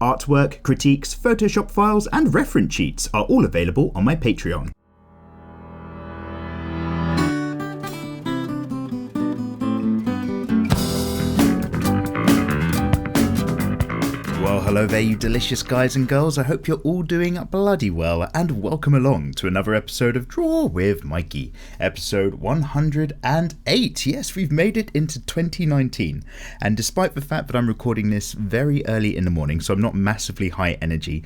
Artwork, critiques, Photoshop files, and reference sheets are all available on my Patreon. Well, hello there, you delicious guys and girls. I hope you're all doing bloody well, and welcome along to another episode of Draw With Mikey, episode 108. Yes, we've made it into 2019, and despite the fact that I'm recording this very early in the morning, so I'm not massively high energy,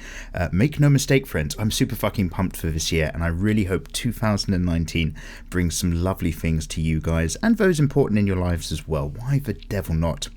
make no mistake, friends, I'm super fucking pumped for this year, and I really hope 2019 brings some lovely things to you guys, and those important in your lives as well. Why the devil not?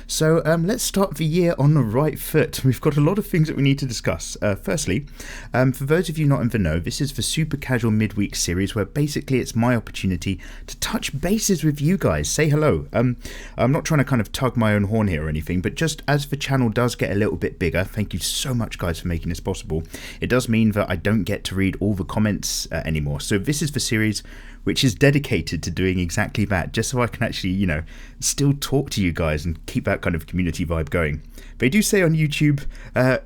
So let's start the year on the right foot. We've got a lot of things that we need to discuss. Firstly, for those of you not in the know, this is the super casual midweek series where basically it's my opportunity to touch bases with you guys, say hello. I'm not trying to kind of tug my own horn here or anything, but just as the channel does get a little bit bigger, thank you so much guys for making this possible. It does mean that I don't get to read all the comments anymore. So this is the series which is dedicated to doing exactly that, just so I can actually, you know, still talk to you guys and keep that kind of community vibe going. They do say on YouTube,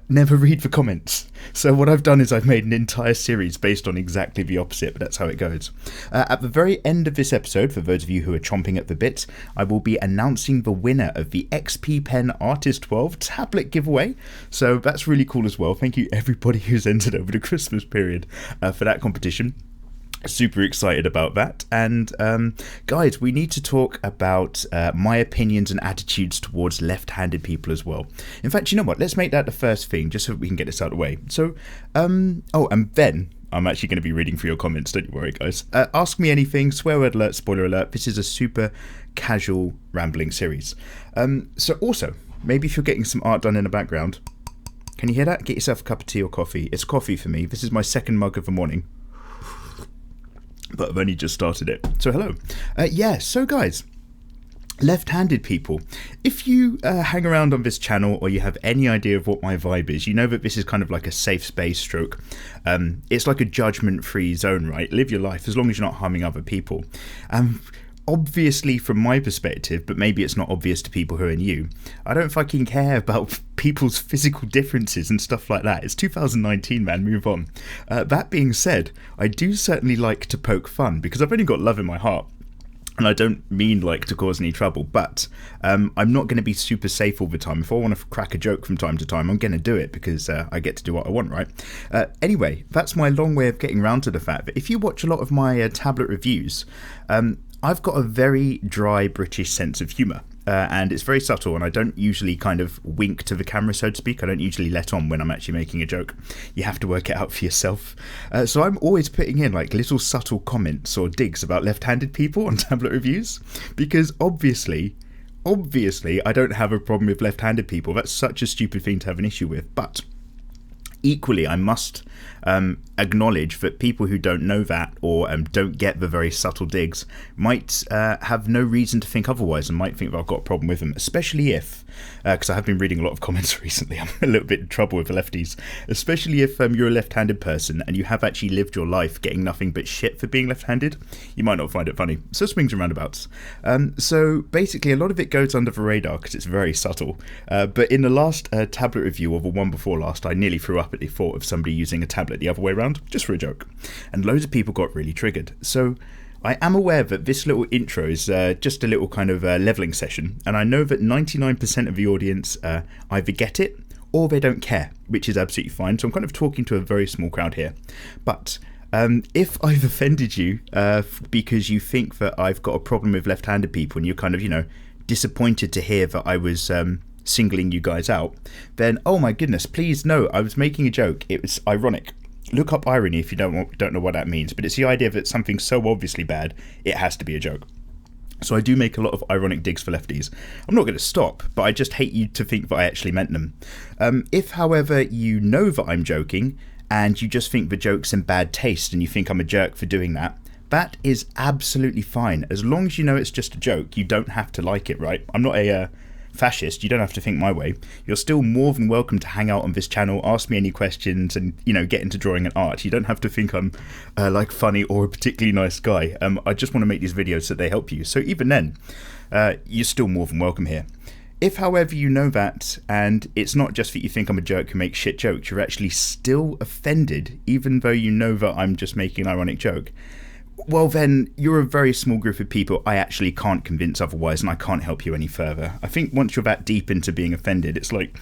never read the comments. So what I've done is I've made an entire series based on exactly the opposite, but that's how it goes. At the very end of this episode, for those of you who are chomping at the bit, I will be announcing the winner of the XP Pen Artist 12 tablet giveaway. So that's really cool as well. Thank you everybody who's entered over the Christmas period for that competition. Super excited about that. And guys, we need to talk about my opinions and attitudes towards left-handed people as well. In fact, you know what, let's make that the first thing just so we can get this out of the way. So oh, and then I'm actually going to be reading through your comments, don't you worry guys. Ask me anything, swear word alert, spoiler alert. This is a super casual rambling series. So also, maybe if you're getting some art done in the background, can you hear that? Get yourself a cup of tea or coffee. It's coffee for me. This is my second mug of the morning, but I've only just started it. So hello. Yeah, so guys, left-handed people, if you hang around on this channel or you have any idea of what my vibe is, you know that this is kind of like a safe space stroke. It's like a judgment-free zone, right? Live your life as long as you're not harming other people. Obviously from my perspective, but maybe it's not obvious to people who are new, I don't fucking care about people's physical differences and stuff like that. It's 2019, man, move on. That being said, I do certainly like to poke fun because I've only got love in my heart. And I don't mean like to cause any trouble, but I'm not going to be super safe all the time. If I want to crack a joke from time to time, I'm going to do it because I get to do what I want, right? Anyway, that's my long way of getting around to the fact that if you watch a lot of my tablet reviews, I've got a very dry British sense of humour. And it's very subtle, and I don't usually kind of wink to the camera, so to speak. I don't usually let on when I'm actually making a joke. You have to work it out for yourself. So I'm always putting in like little subtle comments or digs about left-handed people on tablet reviews, because obviously I don't have a problem with left-handed people. That's such a stupid thing to have an issue with. But equally, I must acknowledge that people who don't know that or don't get the very subtle digs might have no reason to think otherwise and might think that I've got a problem with them, especially if, because I have been reading a lot of comments recently, I'm a little bit in trouble with the lefties, especially if you're a left-handed person and you have actually lived your life getting nothing but shit for being left-handed, you might not find it funny. So swings and roundabouts. So basically a lot of it goes under the radar because it's very subtle, but in the last tablet review, or the one before last, I nearly threw up at the thought of somebody using a tablet the other way around, just for a joke, and loads of people got really triggered. So I am aware that this little intro is just a little kind of leveling session, and I know that 99% of the audience either get it or they don't care, which is absolutely fine. So I'm kind of talking to a very small crowd here. But if I've offended you because you think that I've got a problem with left-handed people and you're kind of, you know, disappointed to hear that I was singling you guys out, then oh my goodness, please no, I was making a joke. It was ironic. Look up irony if you don't know what that means, but it's the idea that something's so obviously bad, it has to be a joke. So I do make a lot of ironic digs for lefties. I'm not going to stop, but I just hate you to think that I actually meant them. If, however, you know that I'm joking, and you just think the joke's in bad taste and you think I'm a jerk for doing that, that is absolutely fine. As long as you know it's just a joke, you don't have to like it, right? I'm not a fascist, you don't have to think my way. You're still more than welcome to hang out on this channel, ask me any questions, and, you know, get into drawing and art. You don't have to think I'm like funny or a particularly nice guy. I just want to make these videos so they help you. So even then, you're still more than welcome here. If, however, you know that, and it's not just that you think I'm a jerk who makes shit jokes, you're actually still offended, even though you know that I'm just making an ironic joke, well then, you're a very small group of people I actually can't convince otherwise, and I can't help you any further. I think once you're that deep into being offended, it's like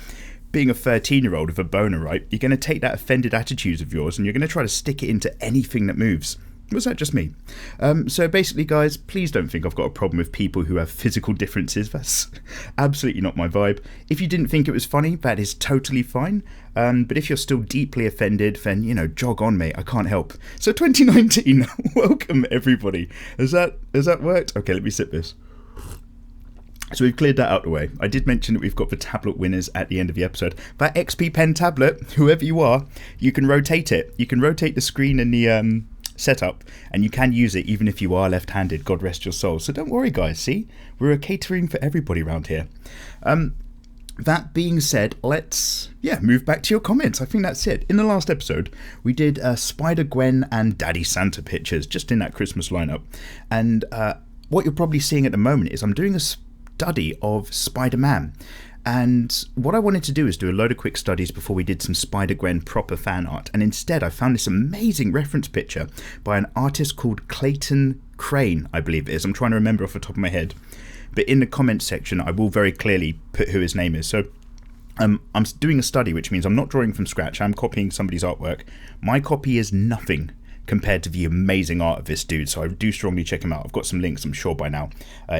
being a 13-year-old with a boner, right? You're going to take that offended attitude of yours and you're going to try to stick it into anything that moves. Was that just me? So basically, guys, please don't think I've got a problem with people who have physical differences. That's absolutely not my vibe. If you didn't think it was funny, that is totally fine. But if you're still deeply offended, then, you know, jog on, mate. I can't help. So 2019, welcome, everybody. Has that worked? Okay, let me sip this. So we've cleared that out of the way. I did mention that we've got the tablet winners at the end of the episode. That XP Pen tablet, whoever you are, you can rotate it. You can rotate the screen in the setup, and you can use it even if you are left-handed. God rest your soul. So don't worry, guys. See, we're catering for everybody around here. That being said, let's move back to your comments. I think that's it. In the last episode, we did Spider-Gwen and Daddy Santa pictures, just in that Christmas lineup. And what you're probably seeing at the moment is I'm doing a study of Spider-Man. And what I wanted to do is do a load of quick studies before we did some Spider-Gwen proper fan art. And instead, I found this amazing reference picture by an artist called Clayton Crane, I believe it is. I'm trying to remember off the top of my head. But in the comments section, I will very clearly put who his name is. So I'm doing a study, which means I'm not drawing from scratch. I'm copying somebody's artwork. My copy is nothing compared to the amazing art of this dude, so I do strongly check him out. I've got some links, I'm sure, by now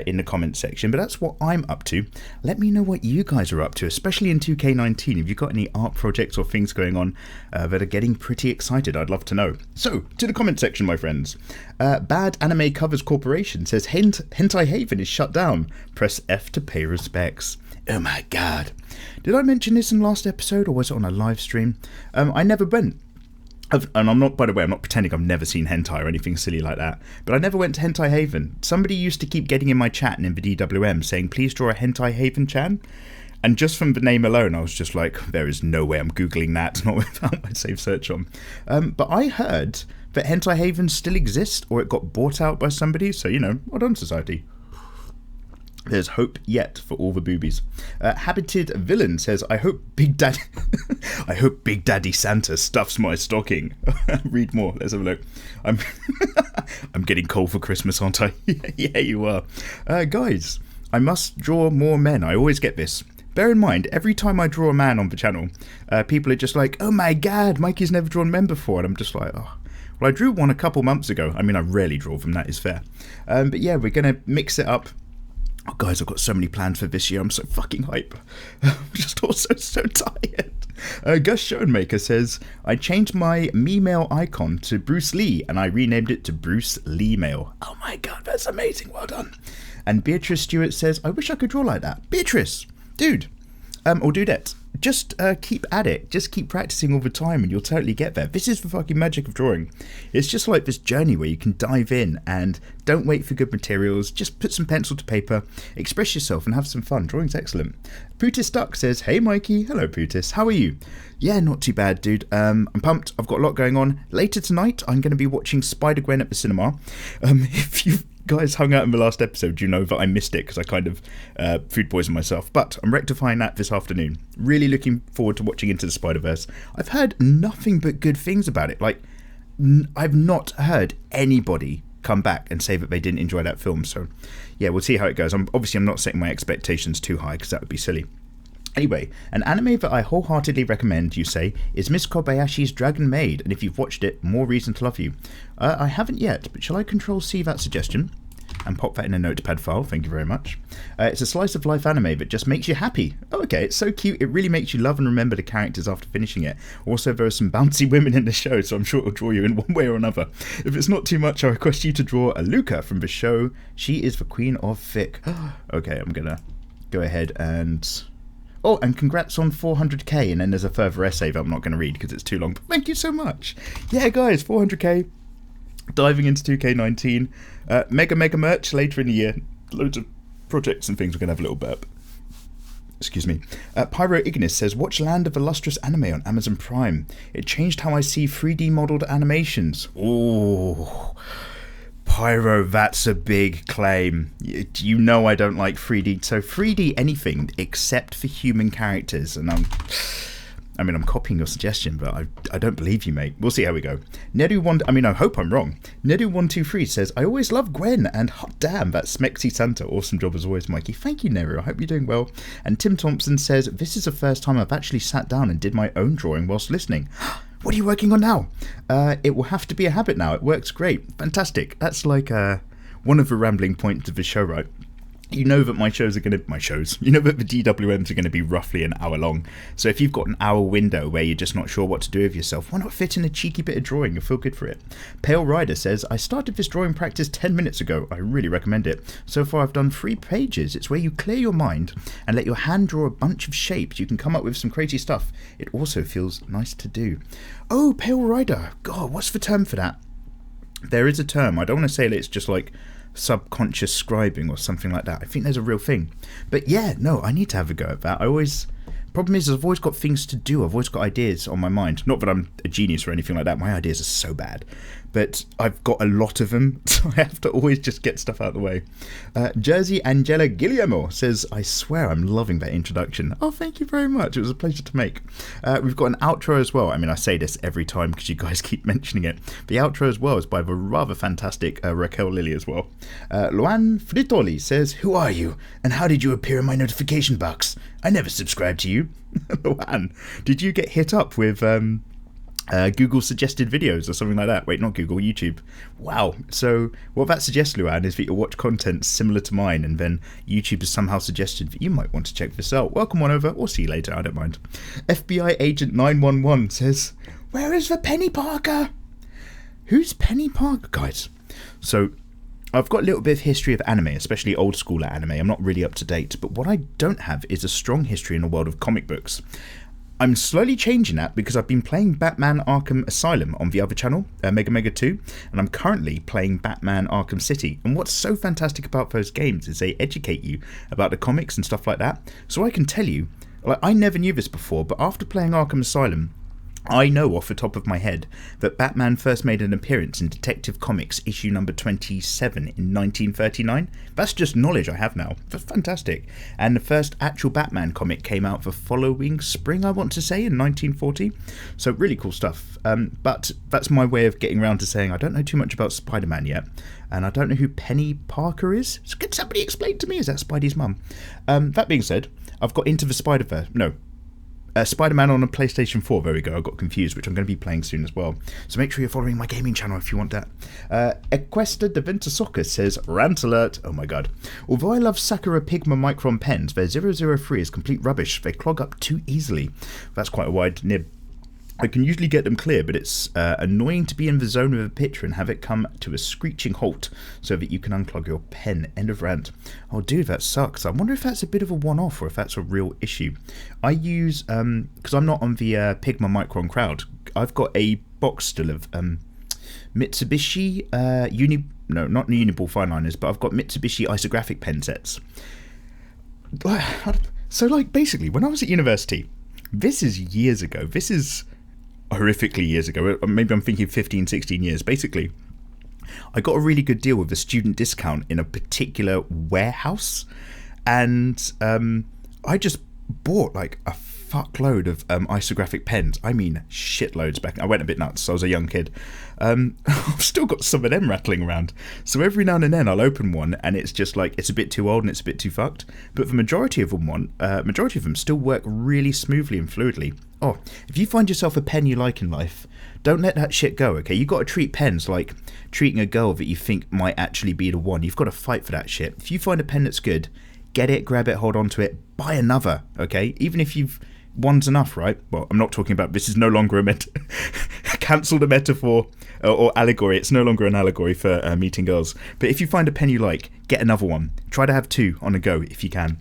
in the comments section, but that's what I'm up to. Let me know what you guys are up to, especially in 2K19. If you've got any art projects or things going on that are getting pretty excited, I'd love to know. So, to the comment section, my friends. Bad Anime Covers Corporation says, Hentai Haven is shut down. Press F to pay respects. Oh my god. Did I mention this in the last episode, or was it on a live stream? I never went. And I'm not, by the way, I'm not pretending I've never seen hentai or anything silly like that, but I never went to Hentai Haven. Somebody used to keep getting in my chat and in the DWM saying, please draw a Hentai Haven Chan. And just from the name alone, I was just like, there is no way I'm Googling that, not without my save search on. But I heard that Hentai Haven still exists, or it got bought out by somebody, so, you know, well done, society. There's hope yet for all the boobies. Habited Villain says, I hope Big Daddy Santa stuffs my stocking. Read more. Let's have a look. I'm getting cold for Christmas, aren't I? Yeah, you are. Guys, I must draw more men. I always get this. Bear in mind, every time I draw a man on the channel, people are just like, oh my god, Mikey's never drawn men before. And I'm just like, oh. Well, I drew one a couple months ago. I mean, I rarely draw them, that is fair. But yeah, we're going to mix it up. Oh, guys, I've got so many plans for this year. I'm so fucking hype. I'm just also so tired. Gus Schoenmaker says, I changed my me-mail icon to Bruce Lee and I renamed it to Bruce Lee Mail. Oh my god, that's amazing. Well done. And Beatrice Stewart says, I wish I could draw like that. Beatrice, dude, or dudette, just keep at it. Just keep practicing all the time and you'll totally get there. This is the fucking magic of drawing. It's just like this journey where you can dive in and don't wait for good materials. Just put some pencil to paper, express yourself and have some fun. Drawing's excellent. Putis Duck says, hey Mikey. Hello Putis, how are you? Yeah, not too bad, dude. I'm pumped. I've got a lot going on. Later tonight, I'm going to be watching Spider-Gwen at the cinema. If you've guys hung out in the last episode, you know that I missed it because I kind of food poisoned myself, but I'm rectifying that this afternoon. Really looking forward to watching Into the Spider-Verse. I've heard nothing but good things about it. Like, I've not heard anybody come back and say that they didn't enjoy that film, so yeah, we'll see how it goes. I'm not setting my expectations too high because that would be silly. Anyway, an anime that I wholeheartedly recommend, you say, is Miss Kobayashi's Dragon Maid, and if you've watched it, more reason to love you. I haven't yet, but shall I Control-C that suggestion? And pop that in a notepad file, thank you very much. It's a slice of life anime that just makes you happy. Oh, okay, it's so cute, it really makes you love and remember the characters after finishing it. Also, there are some bouncy women in the show, so I'm sure it'll draw you in one way or another. If it's not too much, I request you to draw Aluka from the show. She is the queen of fic. Okay, I'm gonna go ahead and... Oh, and congrats on 400k, and then there's a further essay that I'm not going to read because it's too long, but thank you so much. Yeah, guys, 400k, diving into 2K19, mega merch later in the year, loads of projects and things. We're going to have a little burp. Excuse me. Pyro Ignis says, watch Land of the Lustrous Anime on Amazon Prime. It changed how I see 3D modelled animations. Ooh. Pyro, that's a big claim. You know I don't like 3D, so 3D anything except for human characters, and I'm copying your suggestion, but I don't believe you, mate. We'll see how we go. I hope I'm wrong. Nedu123 says, I always love Gwen, and hot damn, that's Smexy Santa. Awesome job as always, Mikey. Thank you, Neru. I hope you're doing well. And Tim Thompson says, this is the first time I've actually sat down and did my own drawing whilst listening. What are you working on now? It will have to be a habit now. It works great. Fantastic. That's like one of the rambling points of the show, right? You know that you know that the DWMs are going to be roughly an hour long. So if you've got an hour window where you're just not sure what to do with yourself, why not fit in a cheeky bit of drawing? You'll feel good for it. Pale Rider says, I started this drawing practice 10 minutes ago. I really recommend it. So far I've done 3 pages. It's where you clear your mind and let your hand draw a bunch of shapes. You can come up with some crazy stuff. It also feels nice to do. Oh, Pale Rider. God, what's the term for that? There is a term. I don't want to say that it's just like subconscious scribing or something like that. I think there's a real thing. But yeah, no, I need to have a go at that. Problem is, I've always got things to do. I've always got ideas on my mind. Not that I'm a genius or anything like that. My ideas are so bad. But I've got a lot of them, so I have to always just get stuff out of the way. Jersey Angela Guillermo says, I swear I'm loving that introduction. Oh, thank you very much. It was a pleasure to make. We've got an outro as well. I mean, I say this every time because you guys keep mentioning it. The outro as well is by the rather fantastic Raquel Lilly as well. Luan Fritoli says, who are you? And how did you appear in my notification box? I never subscribed to you. Luan, did you get hit up with Google suggested videos or something like that? Wait, not Google, YouTube. Wow. So what that suggests, Luan, is that you'll watch content similar to mine, and then YouTube has somehow suggested that you might want to check this out. Welcome on over, or see you later, I don't mind. FBI Agent 911 says, where is the Penny Parker? Who's Penny Parker? Guys, so I've got a little bit of history of anime, especially old school anime. I'm not really up to date, but what I don't have is a strong history in the world of comic books. I'm slowly changing that because I've been playing Batman Arkham Asylum on the other channel, Mega 2, and I'm currently playing Batman Arkham City. And what's so fantastic about those games is they educate you about the comics and stuff like that. So I can tell you, like, I never knew this before, but after playing Arkham Asylum, I know off the top of my head that Batman first made an appearance in Detective Comics issue number 27 in 1939. That's just knowledge I have now. That's fantastic. And the first actual Batman comic came out the following spring, I want to say, in 1940. So really cool stuff. But that's my way of getting around to saying I don't know too much about Spider-Man yet. And I don't know who Penny Parker is. So can somebody explain to me? Is that Spidey's mum? That being said, I've got Into the Spider-Verse. No. Spider-Man on a PlayStation 4, there we go, I got confused, which I'm going to be playing soon as well. So make sure you're following my gaming channel if you want that. Equesta de Venta Soccer says, rant alert, oh my god. Although I love Sakura Pigma Micron pens, their 003 is complete rubbish, they clog up too easily. That's quite a wide nib. I can usually get them clear, but it's annoying to be in the zone with a picture and have it come to a screeching halt so that you can unclog your pen. End of rant. Oh, dude, that sucks. I wonder if that's a bit of a one-off or if that's a real issue. I use, because I'm not on the Pigma Micron crowd, I've got a box still of Mitsubishi, not Uniball fine liners, but I've got Mitsubishi isographic pen sets. So, like, basically, when I was at university, this is years ago, this is horrifically years ago, maybe I'm thinking 15, 16 years. Basically, I got a really good deal with a student discount in a particular warehouse, and I just bought like a fuckload of isographic pens. I mean, shitloads back. I went a bit nuts. I was a young kid. I've still got some of them rattling around. So every now and then I'll open one and it's just like, it's a bit too old and it's a bit too fucked. But the majority of them still work really smoothly and fluidly. Oh, if you find yourself a pen you like in life, don't let that shit go, okay? You've got to treat pens like treating a girl that you think might actually be the one. You've got to fight for that shit. If you find a pen that's good, get it, grab it, hold on to it, buy another, okay? Even if one's enough, right? Well, I'm not talking about, this is no longer a cancel the metaphor or allegory. It's no longer an allegory for meeting girls. But if you find a pen you like, get another one. Try to have two on a go if you can.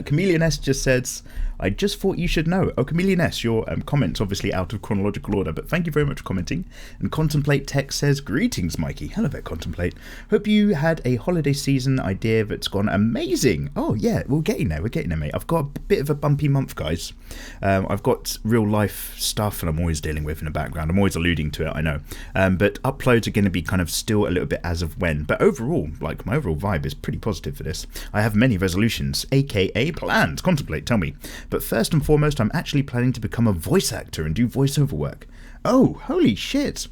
Chameleon S just says, I just thought you should know. Oh, Chameleon S, your comment's obviously out of chronological order, but thank you very much for commenting. And Contemplate Tech says, greetings, Mikey. Hello there, Contemplate. Hope you had a holiday season idea that's gone amazing. Oh, yeah, we're getting there, mate. I've got a bit of a bumpy month, guys. I've got real life stuff and I'm always dealing with in the background. I'm always alluding to it, I know. But uploads are going to be kind of still a little bit as of when. But overall, like, my overall vibe is pretty positive for this. I have many resolutions, aka plans. Contemplate, tell me. But first and foremost, I'm actually planning to become a voice actor and do voiceover work. Oh, holy shit.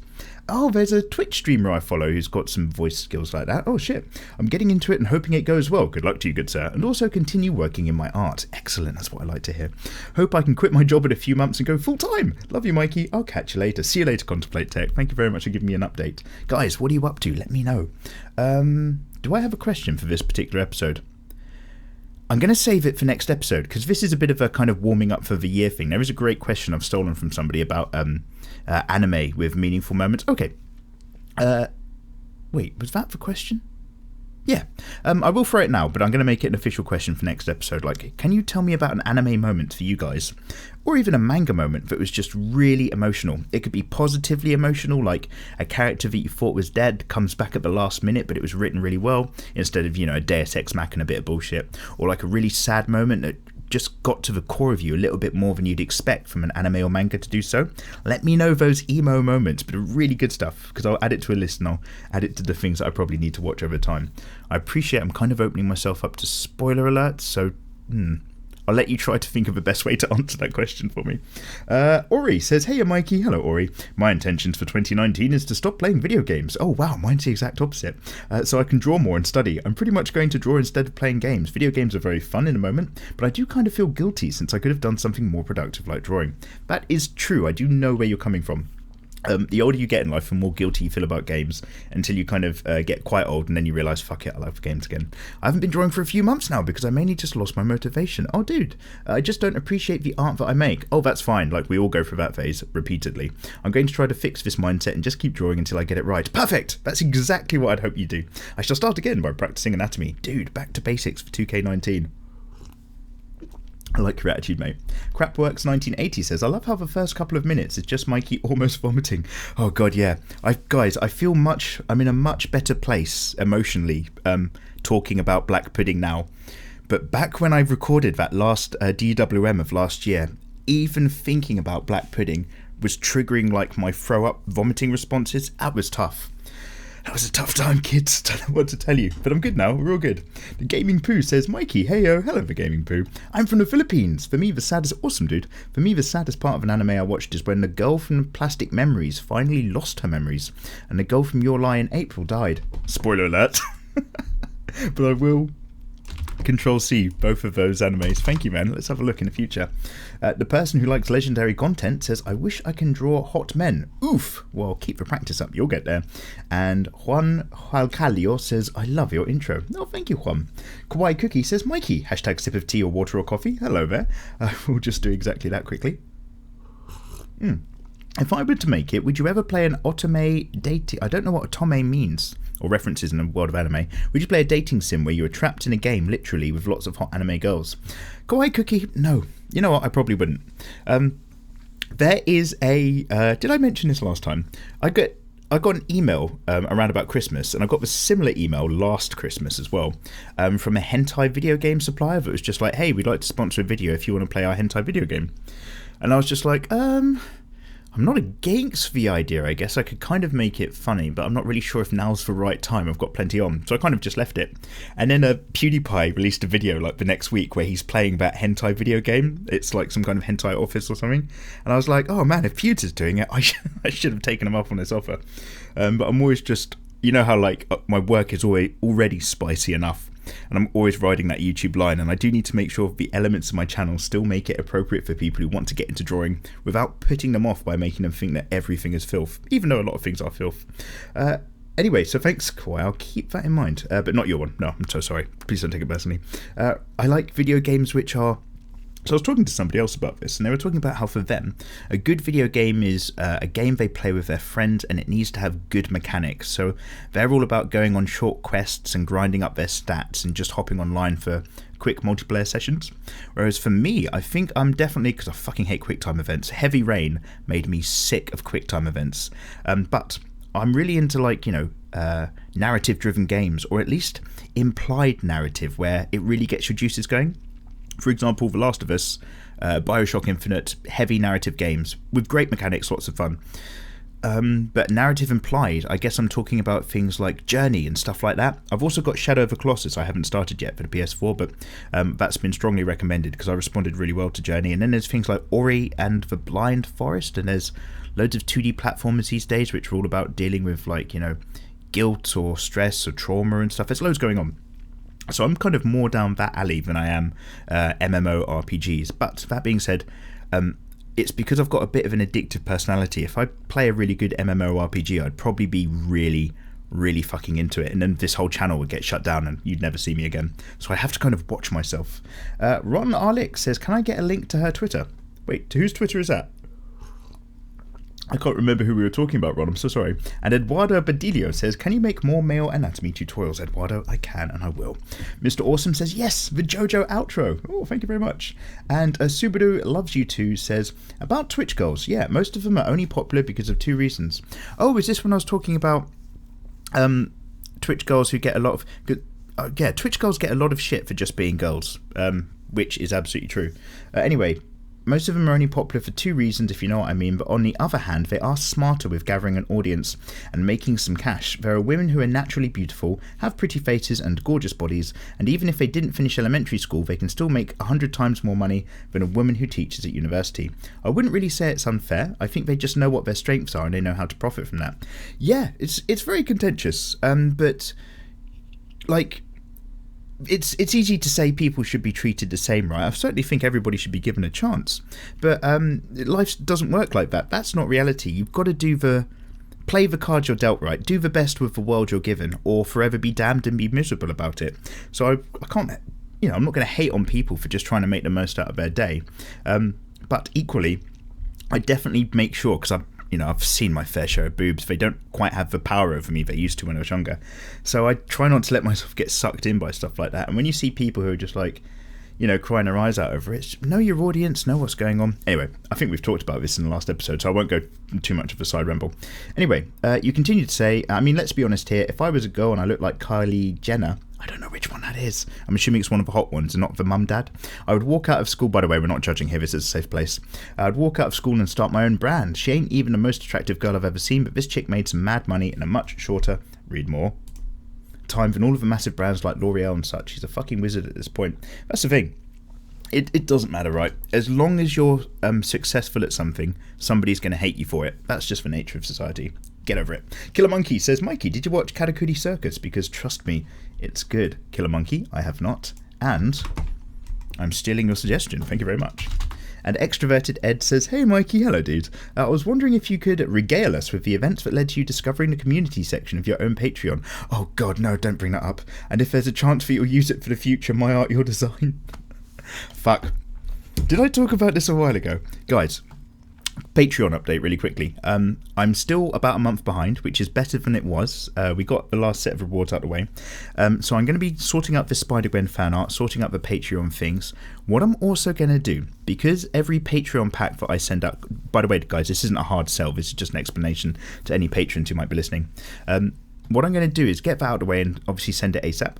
Oh, there's a Twitch streamer I follow who's got some voice skills like that. Oh, shit. I'm getting into it and hoping it goes well. Good luck to you, good sir. And also continue working in my art. Excellent. That's what I like to hear. Hope I can quit my job in a few months and go full-time. Love you, Mikey. I'll catch you later. See you later, Contemplate Tech. Thank you very much for giving me an update. Guys, what are you up to? Let me know. Do I have a question for this particular episode? I'm going to save it for next episode because this is a bit of a kind of warming up for the year thing. There is a great question I've stolen from somebody about anime with meaningful moments. Okay. Wait, was that the question? Yeah. I will throw it now, but I'm going to make it an official question for next episode. Like, can you tell me about an anime moment for you guys? Or even a manga moment that was just really emotional. It could be positively emotional, like a character that you thought was dead comes back at the last minute, but it was written really well, instead of, a Deus Ex Machina bit of bullshit. Or like a really sad moment that just got to the core of you a little bit more than you'd expect from an anime or manga to do so. Let me know those emo moments, but really good stuff, because I'll add it to a list and I'll add it to the things that I probably need to watch over time. I appreciate I'm kind of opening myself up to spoiler alerts, so I'll let you try to think of the best way to answer that question for me. Ori says, hey Mikey. Hello Ori. My intentions for 2019 is to stop playing video games. Oh wow, mine's the exact opposite. So I can draw more and study. I'm pretty much going to draw instead of playing games. Video games are very fun in a moment, but I do kind of feel guilty since I could have done something more productive like drawing. That is true. I do know where you're coming from. The older you get in life, the more guilty you feel about games until you kind of get quite old and then you realise, fuck it, I love games again. I haven't been drawing for a few months now because I mainly just lost my motivation. Oh, dude, I just don't appreciate the art that I make. Oh, that's fine. Like, we all go through that phase repeatedly. I'm going to try to fix this mindset and just keep drawing until I get it right. Perfect! That's exactly what I'd hope you do. I shall start again by practising anatomy. Dude, back to basics for 2K19. I like your attitude, mate. Crapworks1980 says, I love how the first couple of minutes is just Mikey almost vomiting. Oh god, yeah. Guys, I feel I'm in a much better place emotionally talking about black pudding now. But back when I recorded that last DWM of last year, even thinking about black pudding was triggering like my throw up vomiting responses. That was tough. That was a tough time, kids. Don't know what to tell you. But I'm good now. We're all good. The Gaming Poo says, Mikey, heyo. Hello, the Gaming Poo. I'm from the Philippines. For me, the saddest... Awesome, dude. For me, the saddest part of an anime I watched is when the girl from Plastic Memories finally lost her memories. And the girl from Your Lie in April died. Spoiler alert. But I will... Control-C, both of those animes. Thank you, man. Let's have a look in the future. The person who likes legendary content says, I wish I can draw hot men. Oof. Well, keep the practice up. You'll get there. And Juan Jalcalio says, I love your intro. Oh, thank you, Juan. Kawaii Cookie says, Mikey, hashtag sip of tea or water or coffee. Hello there. We'll just do exactly that quickly. If I were to make it, would you ever play an otome dating... I don't know what otome means, or references in the world of anime. Would you play a dating sim where you were trapped in a game, literally, with lots of hot anime girls? Kawaii Cookie, no. You know what, I probably wouldn't. There is a... did I mention this last time? I got an email around about Christmas, and I got a similar email last Christmas as well, from a hentai video game supplier that was just like, hey, we'd like to sponsor a video if you want to play our hentai video game. And I was just like, I'm not against the idea, I guess. I could kind of make it funny, but I'm not really sure if now's the right time. I've got plenty on. So I kind of just left it. And then PewDiePie released a video like the next week where he's playing that hentai video game. It's like some kind of hentai office or something. And I was like, oh man, if Pewd's doing it, I should have taken him up on this offer. But I'm always just, you know how like my work is already spicy enough. And I'm always riding that YouTube line, and I do need to make sure the elements of my channel still make it appropriate for people who want to get into drawing without putting them off by making them think that everything is filth, even though a lot of things are filth. Anyway, so thanks, Kawhi. I'll keep that in mind, but not your one. No, I'm so sorry. Please don't take it personally. I like video games which are So I was talking to somebody else about this, and they were talking about how for them, a good video game is a game they play with their friends, and it needs to have good mechanics. So they're all about going on short quests and grinding up their stats and just hopping online for quick multiplayer sessions. Whereas for me, I think I'm definitely, because I fucking hate QuickTime events, Heavy Rain made me sick of QuickTime events. But I'm really into, like, narrative-driven games, or at least implied narrative, where it really gets your juices going. For example, The Last of Us, Bioshock Infinite, heavy narrative games with great mechanics, lots of fun. But narrative implied, I guess I'm talking about things like Journey and stuff like that. I've also got Shadow of the Colossus. I haven't started yet for the PS4, but that's been strongly recommended because I responded really well to Journey. And then there's things like Ori and the Blind Forest, and there's loads of 2D platformers these days which are all about dealing with, like, guilt or stress or trauma and stuff. There's loads going on. So I'm kind of more down that alley than I am MMORPGs. But that being said, it's because I've got a bit of an addictive personality. If I play a really good MMORPG, I'd probably be really, really fucking into it. And then this whole channel would get shut down and you'd never see me again. So I have to kind of watch myself. Ron Arlick says, can I get a link to her Twitter? Wait, to whose Twitter is that? I can't remember who we were talking about, Ron. I'm so sorry. And Eduardo Badilio says, can you make more male anatomy tutorials, Eduardo? I can, and I will. Mr. Awesome says, yes, the JoJo outro. Oh, thank you very much. And Subaru Loves You Too says, about Twitch girls. Yeah, most of them are only popular because of two reasons. Oh, is this when I was talking about Twitch girls who get a lot of... yeah, Twitch girls get a lot of shit for just being girls, which is absolutely true. Anyway... most of them are only popular for two reasons, if you know what I mean, but on the other hand, they are smarter with gathering an audience and making some cash. There are women who are naturally beautiful, have pretty faces and gorgeous bodies, and even if they didn't finish elementary school, they can still make 100 times more money than a woman who teaches at university. I wouldn't really say it's unfair. I think they just know what their strengths are and they know how to profit from that. Yeah, it's very contentious, but, like... It's easy to say people should be treated the same, right? I certainly think everybody should be given a chance. But life doesn't work like that. That's not reality. You've got to play the cards you're dealt, right? Do the best with the world you're given, or forever be damned and be miserable about it. So I can't, I'm not going to hate on people for just trying to make the most out of their day. But equally, I definitely make sure, because I've seen my fair share of boobs. They don't quite have the power over me they used to when I was younger. So I try not to let myself get sucked in by stuff like that. And when you see people who are just like, crying their eyes out over it, know your audience, know what's going on. Anyway, I think we've talked about this in the last episode, so I won't go too much of a side ramble. Anyway, you continue to say, let's be honest here. If I was a girl and I looked like Kylie Jenner, I don't know which one that is. I'm assuming it's one of the hot ones and not the mum dad. I would walk out of school, by the way, we're not judging here, this is a safe place. I would walk out of school and start my own brand. She ain't even the most attractive girl I've ever seen, but this chick made some mad money in a much shorter, read more, time than all of the massive brands like L'Oreal and such. She's a fucking wizard at this point. That's the thing. It doesn't matter, right? As long as you're successful at something, somebody's going to hate you for it. That's just the nature of society. Get over it. Killer Monkey says, Mikey, did you watch Katakuri Circus? Because trust me, it's good. Killer Monkey, I have not. And I'm stealing your suggestion. Thank you very much. And Extroverted Ed says, hey Mikey, hello dude. I was wondering if you could regale us with the events that led to you discovering the community section of your own Patreon. Oh god, no, don't bring that up. And if there's a chance for you to use it for the future, my art, your design. Fuck. Did I talk about this a while ago? Guys, Patreon update really quickly. I'm still about a month behind, which is better than it was. We got the last set of rewards out of the way. So I'm going to be sorting out the Spider-Gwen fan art, sorting out the Patreon things. What I'm also going to do, because every Patreon pack that I send out... By the way, guys, this isn't a hard sell. This is just an explanation to any patrons who might be listening. What I'm going to do is get that out of the way and obviously send it ASAP.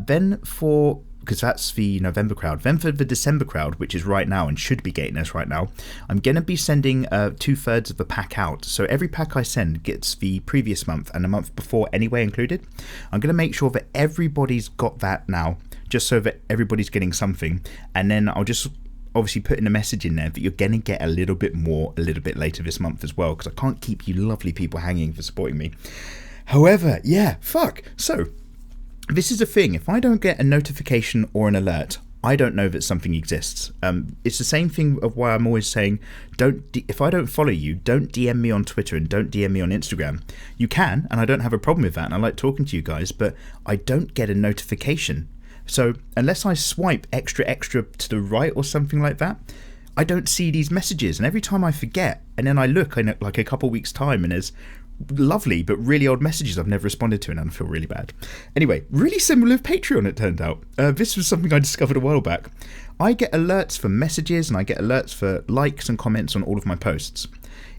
Then for... because that's the November crowd. Then for the December crowd, which is right now and should be getting us right now, I'm going to be sending 2/3 of the pack out. So every pack I send gets the previous month and the month before anyway included. I'm going to make sure that everybody's got that now, just so that everybody's getting something. And then I'll just obviously put in a message in there that you're going to get a little bit more a little bit later this month as well, because I can't keep you lovely people hanging for supporting me. However, yeah, fuck. So... this is a thing. If I don't get a notification or an alert, I don't know that something exists. It's the same thing of why I'm always saying, if I don't follow you, don't DM me on Twitter and don't DM me on Instagram. You can, and I don't have a problem with that, and I like talking to you guys, but I don't get a notification. So unless I swipe extra to the right or something like that, I don't see these messages. And every time I forget, and then I look in like a couple weeks time, and there's lovely but really old messages I've never responded to, and I feel really bad. Anyway, really similar with Patreon, it turned out. This was something I discovered a while back. I get alerts for messages, and I get alerts for likes and comments on all of my posts.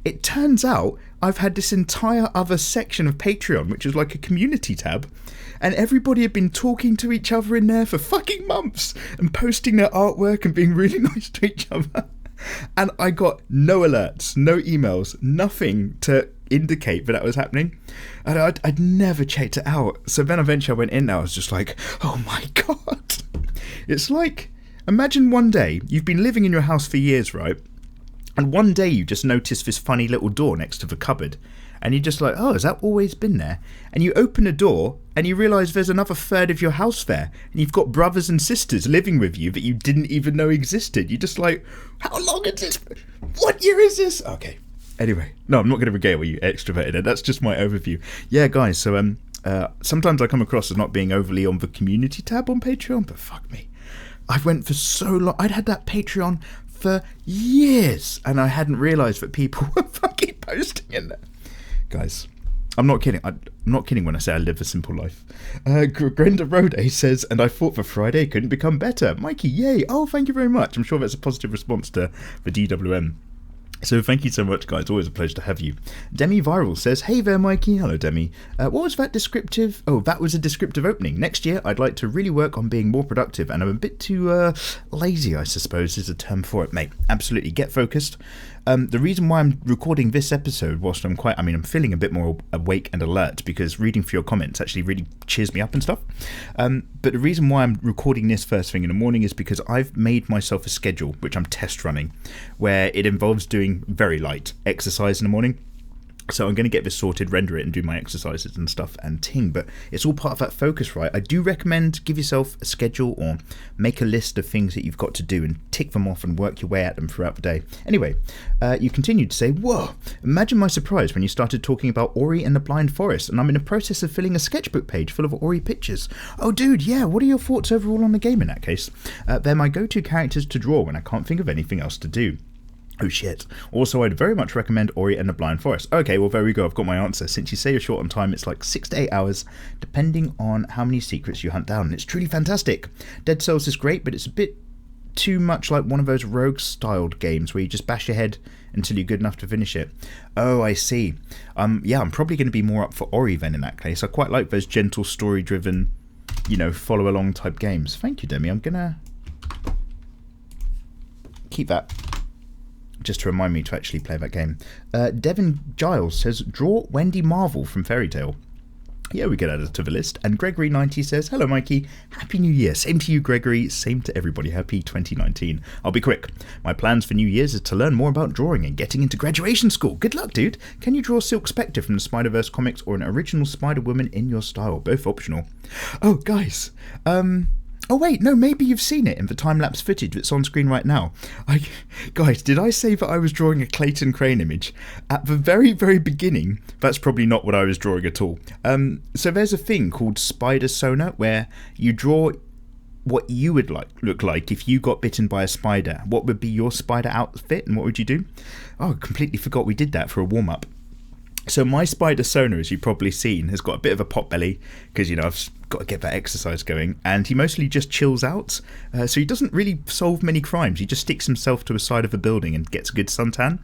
It turns out I've had this entire other section of Patreon, which is like a community tab, and everybody had been talking to each other in there for fucking months and posting their artwork and being really nice to each other. And I got no alerts, no emails, nothing to indicate that was happening. And I'd never checked it out. So then eventually I went in there, I was just like, oh my God. It's like, imagine one day, you've been living in your house for years, right? And one day you just notice this funny little door next to the cupboard. And you're just like, oh, has that always been there? And you open the door and you realise there's another third of your house there. And you've got brothers and sisters living with you that you didn't even know existed. You're just like, how long is this? What year is this? Okay. Anyway, no, I'm not going to regale you extroverted. That's just my overview. Yeah, guys, so sometimes I come across as not being overly on the community tab on Patreon, but fuck me. I went for so long. I'd had that Patreon for years, and I hadn't realised that people were fucking posting in there. Guys, I'm not kidding. I'm not kidding when I say I live a simple life. Grenda Rode says, and I thought for Friday couldn't become better. Mikey, yay. Oh, thank you very much. I'm sure that's a positive response to the DWM. So thank you so much, guys. Always a pleasure to have you. Demi Viral says, hey there, Mikey. Hello, Demi. What was that descriptive? Oh, that was a descriptive opening. Next year, I'd like to really work on being more productive, and I'm a bit too lazy, I suppose, is a term for it, mate. Absolutely. Get focused. The reason why I'm recording this episode whilst I'm feeling a bit more awake and alert, because reading for your comments actually really cheers me up and stuff. But the reason why I'm recording this first thing in the morning is because I've made myself a schedule, which I'm test running, where it involves doing very light exercise in the morning. So I'm going to get this sorted, render it, and do my exercises and stuff and ting. But it's all part of that focus, right? I do recommend give yourself a schedule or make a list of things that you've got to do and tick them off and work your way at them throughout the day. Anyway, you continued to say, whoa, imagine my surprise when you started talking about Ori and the Blind Forest, and I'm in the process of filling a sketchbook page full of Ori pictures. Oh, dude, yeah, what are your thoughts overall on the game in that case? They're my go-to characters to draw when I can't think of anything else to do. Oh shit. Also, I'd very much recommend Ori and the Blind Forest. Okay, well, there we go. I've got my answer. Since you say you're short on time, it's like 6 to 8 hours, depending on how many secrets you hunt down. And it's truly fantastic. Dead Cells is great, but it's a bit too much like one of those rogue-styled games where you just bash your head until you're good enough to finish it. Oh, I see. Yeah, I'm probably going to be more up for Ori then in that case. I quite like those gentle, story-driven, follow-along type games. Thank you, Demi. I'm going to keep that just to remind me to actually play that game. Devin Giles says, draw Wendy Marvel from Fairy Tail. Yeah, we get added to the list. And Gregory90 says, hello, Mikey. Happy New Year. Same to you, Gregory. Same to everybody. Happy 2019. I'll be quick. My plans for New Year's is to learn more about drawing and getting into graduation school. Good luck, dude. Can you draw Silk Spectre from the Spider-Verse comics or an original Spider-Woman in your style? Both optional. Oh, guys. Oh wait, no, maybe you've seen it in the time-lapse footage that's on screen right now. Guys, did I say that I was drawing a Clayton Crane image? At the very, very beginning, that's probably not what I was drawing at all. So there's a thing called Spider-Sona where you draw what you would look like if you got bitten by a spider. What would be your spider outfit and what would you do? Oh, I completely forgot we did that for a warm-up. So my Spider-Sona, as you've probably seen, has got a bit of a pot belly because, I've got to get that exercise going, and he mostly just chills out, so he doesn't really solve many crimes. He just sticks himself to the side of a building and gets a good suntan.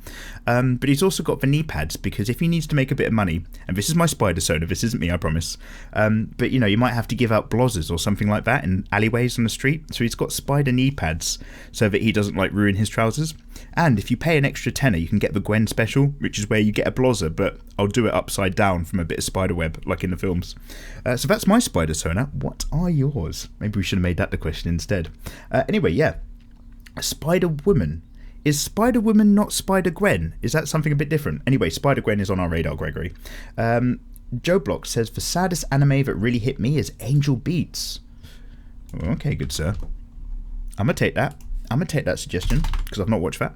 But he's also got the knee pads because if he needs to make a bit of money, and this is my Spider-Sona, this isn't me, I promise, but you might have to give out blozzers or something like that in alleyways on the street, so he's got spider knee pads so that he doesn't ruin his trousers. And if you pay an extra tenner, you can get the Gwen special, which is where you get a blozzer, but I'll do it upside down from a bit of spider web, like in the films. So that's my Spider-Sona. What are yours? Maybe we should have made that the question instead. Anyway, yeah. Spider-Woman. Is Spider-Woman not Spider-Gwen? Is that something a bit different? Anyway, Spider-Gwen is on our radar, Gregory. Joe Block says, the saddest anime that really hit me is Angel Beats. Okay, good sir. I'm going to take that. I'm going to take that suggestion, because I've not watched that.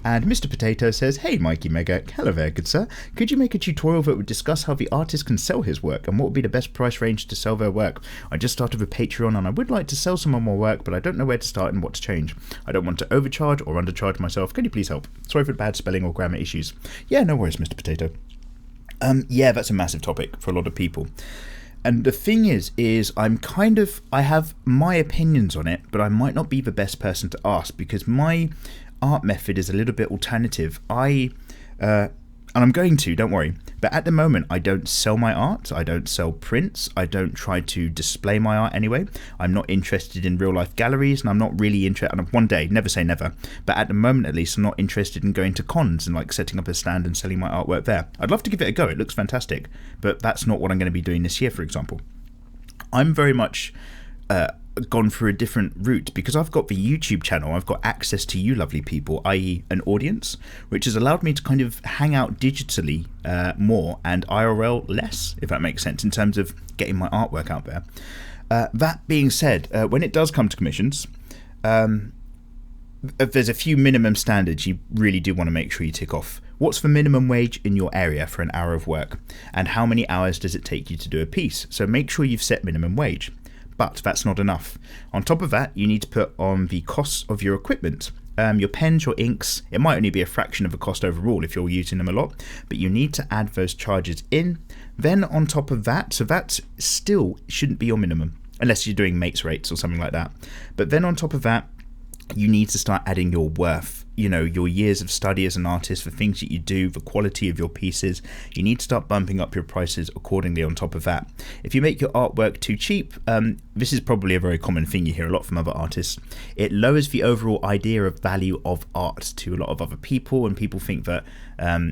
And Mr. Potato says, hey Mikey Mega, hello there good sir, could you make a tutorial that would discuss how the artist can sell his work and what would be the best price range to sell their work? I just started a Patreon and I would like to sell some of my work, but I don't know where to start and what to change. I don't want to overcharge or undercharge myself. Can you please help? Sorry for the bad spelling or grammar issues. Yeah, no worries Mr. Potato. Yeah, that's a massive topic for a lot of people. And the thing is I have my opinions on it, but I might not be the best person to ask because my art method is a little bit alternative. And I'm going to, don't worry. But at the moment, I don't sell my art. I don't sell prints. I don't try to display my art anyway. I'm not interested in real life galleries, and I'm not really interested. And one day, never say never. But at the moment, at least, I'm not interested in going to cons and like setting up a stand and selling my artwork there. I'd love to give it a go. It looks fantastic. But that's not what I'm going to be doing this year, for example. I'm very much gone through a different route because I've got the YouTube channel. I've got access to you lovely people, i.e. an audience, which has allowed me to kind of hang out digitally more and IRL less, if that makes sense, in terms of getting my artwork out there. That being said, when it does come to commissions, there's a few minimum standards you really do want to make sure you tick off. What's the minimum wage in your area for an hour of work? And how many hours does it take you to do a piece? So make sure you've set minimum wage. But that's not enough. On top of that, you need to put on the costs of your equipment. Your pens, your inks, it might only be a fraction of the cost overall if you're using them a lot, but you need to add those charges in. Then on top of that, so that still shouldn't be your minimum, unless you're doing mates rates or something like that. But then on top of that, you need to start adding your worth, you know, your years of study as an artist, the things that you do, the quality of your pieces. You need to start bumping up your prices accordingly on top of that. If you make your artwork too cheap, this is probably a very common thing you hear a lot from other artists. It lowers the overall idea of value of art to a lot of other people, and people think that,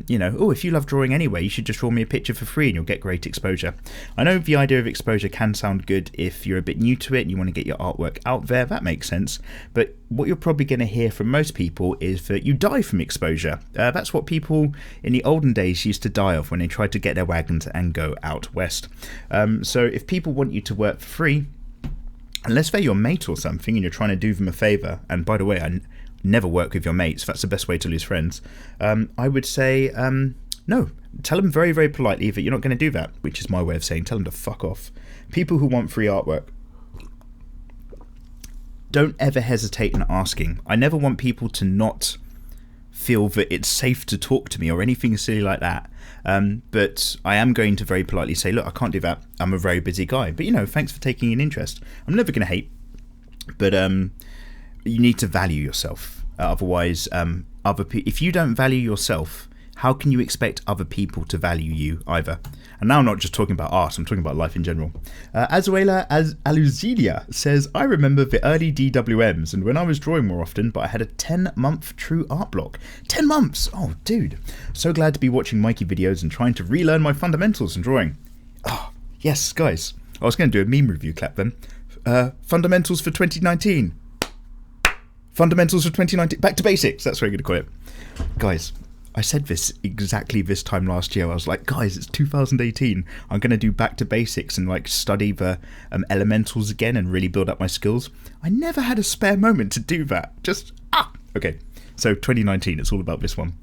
you know, oh, if you love drawing anyway, you should just draw me a picture for free and you'll get great exposure. I know the idea of exposure can sound good if you're a bit new to it and you want to get your artwork out there. That makes sense. But what you're probably going to hear from most people is that you die from exposure. That's what people in the olden days used to die of when they tried to get their wagons and go out west. So if people want you to work for free, unless they're your mate or something and you're trying to do them a favour, and by the way, I never work with your mates, that's the best way to lose friends, I would say no. Tell them very, very politely that you're not going to do that, which is my way of saying tell them to fuck off. People who want free artwork, don't ever hesitate in asking. I never want people to not feel that it's safe to talk to me or anything silly like that. But I am going to very politely say, look, I can't do that. I'm a very busy guy. But, you know, thanks for taking an interest. I'm never going to hate. But you need to value yourself. Otherwise, if you don't value yourself, how can you expect other people to value you either? And now I'm not just talking about art, I'm talking about life in general. Azuela Aluzilia says, I remember the early DWMs and when I was drawing more often, but I had a 10-month true art block. 10 months! Oh, dude. So glad to be watching Mikey videos and trying to relearn my fundamentals in drawing. Oh, yes, guys. I was going to do a meme review clap then. Fundamentals for 2019. Fundamentals for 2019. Back to basics. That's what I'm going to call it. Guys, I said this exactly this time last year. I was like, guys, it's 2018. I'm going to do back to basics and like study the elementals again and really build up my skills. I never had a spare moment to do that. Okay. So 2019, it's all about this one.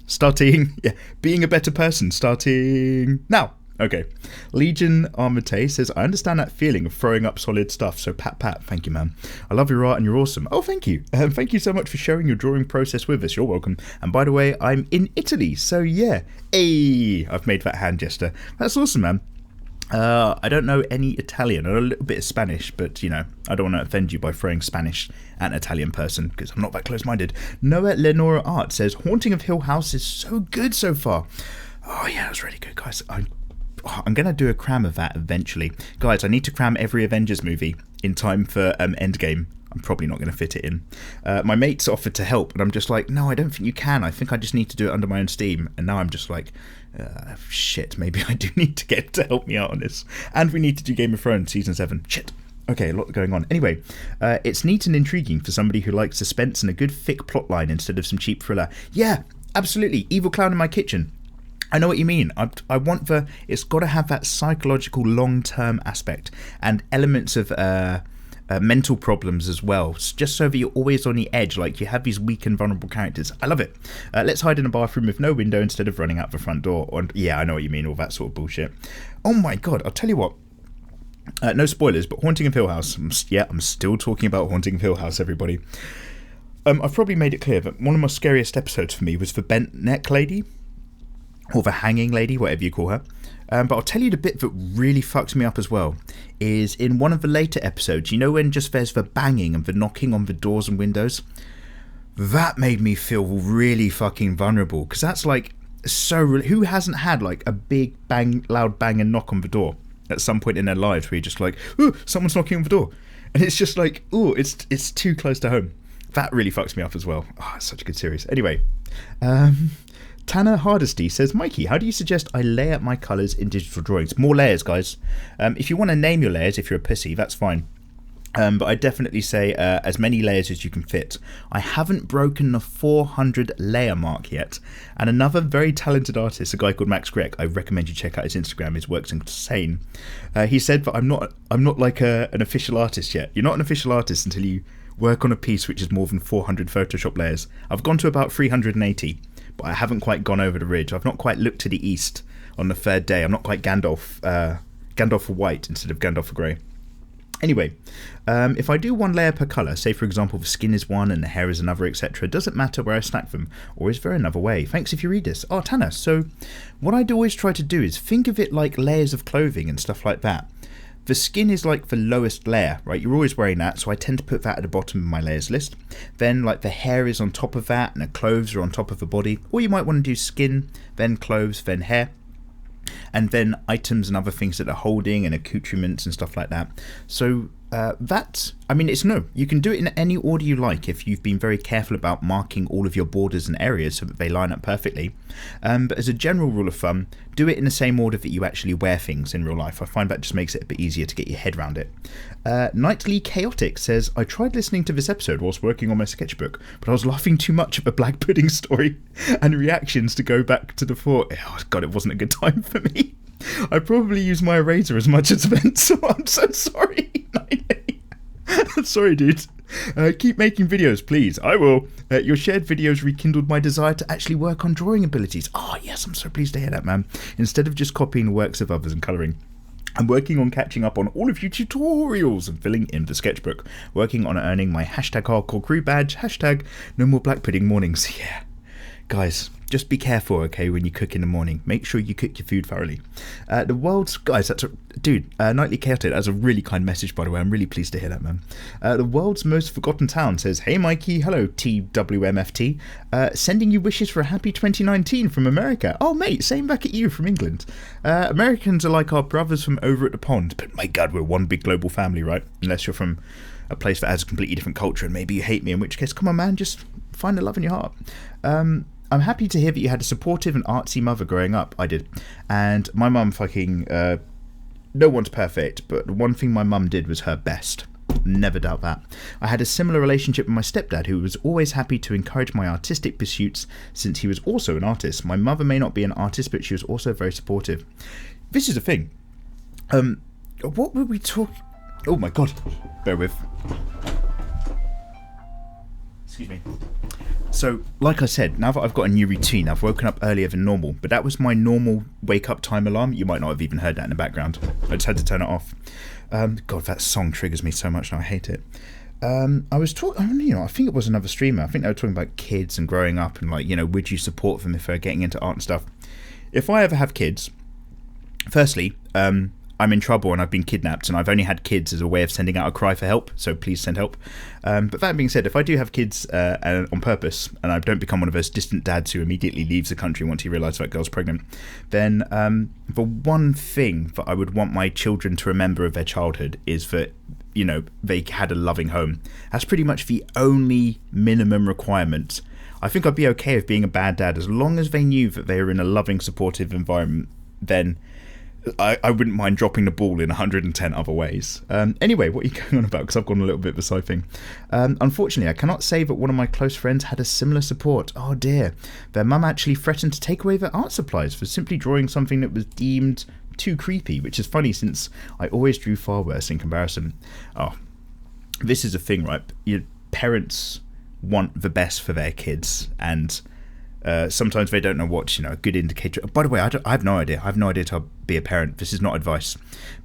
Being a better person, starting now. Okay. Legion Armate says, I understand that feeling of throwing up solid stuff, so pat. Thank you, man. I love your art and you're awesome. Oh, thank you. Thank you so much for sharing your drawing process with us. You're welcome. And by the way, I'm in Italy, so yeah. Hey, I've made that hand gesture. That's awesome, man. I don't know any Italian. I know a little bit of Spanish, but, you know, I don't want to offend you by throwing Spanish at an Italian person, because I'm not that close-minded. Noah Lenora Art says, Haunting of Hill House is so good so far. Oh, yeah, that was really good, guys. I'm going to do a cram of that eventually. Guys, I need to cram every Avengers movie in time for Endgame. I'm probably not going to fit it in. My mates offered to help, and I'm just like, no, I don't think you can. I think I just need to do it under my own steam. And now I'm just like, shit, maybe I do need to get to help me out on this. And we need to do Game of Thrones Season 7. Shit. Okay, a lot going on. Anyway, it's neat and intriguing for somebody who likes suspense and a good thick plotline instead of some cheap thriller. Yeah, absolutely. Evil Clown in My Kitchen. I know what you mean. I want it's got to have that psychological long-term aspect and elements of mental problems as well, just so that you're always on the edge, like you have these weak and vulnerable characters. I love it. Let's hide in a bathroom with no window instead of running out the front door. Or, yeah, I know what you mean, all that sort of bullshit. Oh my god, I'll tell you what. No spoilers, but Haunting of Hill House. I'm still talking about Haunting of Hill House, everybody. I've probably made it clear that one of my scariest episodes for me was the bent neck lady, or the hanging lady, whatever you call her. But I'll tell you the bit that really fucks me up as well is in one of the later episodes, you know when just there's the banging and the knocking on the doors and windows? That made me feel really fucking vulnerable, because that's like who hasn't had like a big bang, loud bang and knock on the door at some point in their lives where you're just like, ooh, someone's knocking on the door, and it's just like, ooh, it's too close to home. That really fucks me up as well. Oh, it's such a good series. Anyway, Tanner Hardesty says, Mikey, how do you suggest I lay out my colours in digital drawings? More layers, guys. If you want to name your layers, if you're a pussy, that's fine. But I definitely say as many layers as you can fit. I haven't broken the 400 layer mark yet. And another very talented artist, a guy called Max Grech, I recommend you check out his Instagram. His work's insane. He said that I'm not like an official artist yet. You're not an official artist until you work on a piece which is more than 400 Photoshop layers. I've gone to about 380, but I haven't quite gone over the ridge. I've not quite looked to the east on the third day. I'm not quite Gandalf for white instead of Gandalf for grey. Anyway, if I do one layer per colour, say for example the skin is one and the hair is another, etc., does it matter where I stack them, or is there another way? Thanks if you read this. Oh, Tanner, so what I'd always try to do is think of it like layers of clothing and stuff like that. The skin is like the lowest layer, right? You're always wearing that, so I tend to put that at the bottom of my layers list. Then like the hair is on top of that, and the clothes are on top of the body. Or you might want to do skin, then clothes, then hair. And then items and other things that they're holding and accoutrements and stuff like that. So you can do it in any order you like if you've been very careful about marking all of your borders and areas so that they line up perfectly. But as a general rule of thumb, do it in the same order that you actually wear things in real life. I find that just makes it a bit easier to get your head around it. Nightly Chaotic says, I tried listening to this episode whilst working on my sketchbook, but I was laughing too much at the black pudding story and reactions to go back to the fort. Oh god, it wasn't a good time for me. I probably use my eraser as much as Vince, so I'm so sorry. Sorry, dude. Keep making videos, please. I will. Your shared videos rekindled my desire to actually work on drawing abilities. Oh, yes, I'm so pleased to hear that, man. Instead of just copying the works of others and colouring, I'm working on catching up on all of your tutorials and filling in the sketchbook. Working on earning my #hardcore crew badge, #no more black pudding mornings. Yeah. Guys, just be careful, okay, when you cook in the morning. Make sure you cook your food thoroughly. Nightly Chaotic, that's a really kind message, by the way. I'm really pleased to hear that, man. The world's most forgotten town says, hey, Mikey, hello, TWMFT. Sending you wishes for a happy 2019 from America. Oh, mate, same back at you from England. Americans are like our brothers from over at the pond, but my God, we're one big global family, right? Unless you're from a place that has a completely different culture and maybe you hate me, in which case, come on, man, just find the love in your heart. I'm happy to hear that you had a supportive and artsy mother growing up. I did. And my mum fucking... no one's perfect, but the one thing my mum did was her best. Never doubt that. I had a similar relationship with my stepdad, who was always happy to encourage my artistic pursuits since he was also an artist. My mother may not be an artist, but she was also very supportive. This is the thing. What were we talking... Oh my god. Bear with. Excuse me. So, like I said, now that I've got a new routine, I've woken up earlier than normal, but that was my normal wake-up time alarm. You might not have even heard that in the background. I just had to turn it off. God, that song triggers me so much now. I hate it. I was talking, I think it was another streamer. I think they were talking about kids and growing up and, would you support them if they're getting into art and stuff? If I ever have kids, firstly, I'm in trouble and I've been kidnapped, and I've only had kids as a way of sending out a cry for help, so please send help. But that being said, if I do have kids on purpose and I don't become one of those distant dads who immediately leaves the country once he realises that girl's pregnant, then the one thing that I would want my children to remember of their childhood is that they had a loving home. That's pretty much the only minimum requirement. I think I'd be okay with being a bad dad as long as they knew that they were in a loving, supportive environment. Then I wouldn't mind dropping the ball in 110 other ways. Anyway, what are you going on about? Because I've gone a little bit of a side thing. Unfortunately, I cannot say that one of my close friends had a similar support. Oh dear. Their mum actually threatened to take away their art supplies for simply drawing something that was deemed too creepy, which is funny since I always drew far worse in comparison. Oh, this is a thing, right? Your parents want the best for their kids, and sometimes they don't know what's, a good indicator. By the way, I have no idea. I have no idea to be a parent. This is not advice.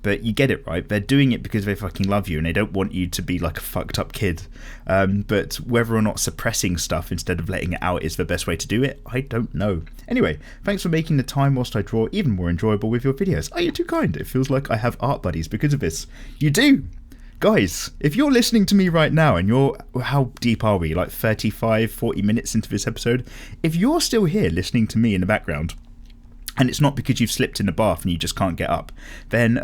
But you get it, right? They're doing it because they fucking love you and they don't want you to be like a fucked up kid. But whether or not suppressing stuff instead of letting it out is the best way to do it, I don't know. Anyway, thanks for making the time whilst I draw even more enjoyable with your videos. Oh, you're too kind. It feels like I have art buddies because of this. You do! Guys, if you're listening to me right now and how deep are we? Like 35, 40 minutes into this episode? If you're still here listening to me in the background, and it's not because you've slipped in the bath and you just can't get up, then,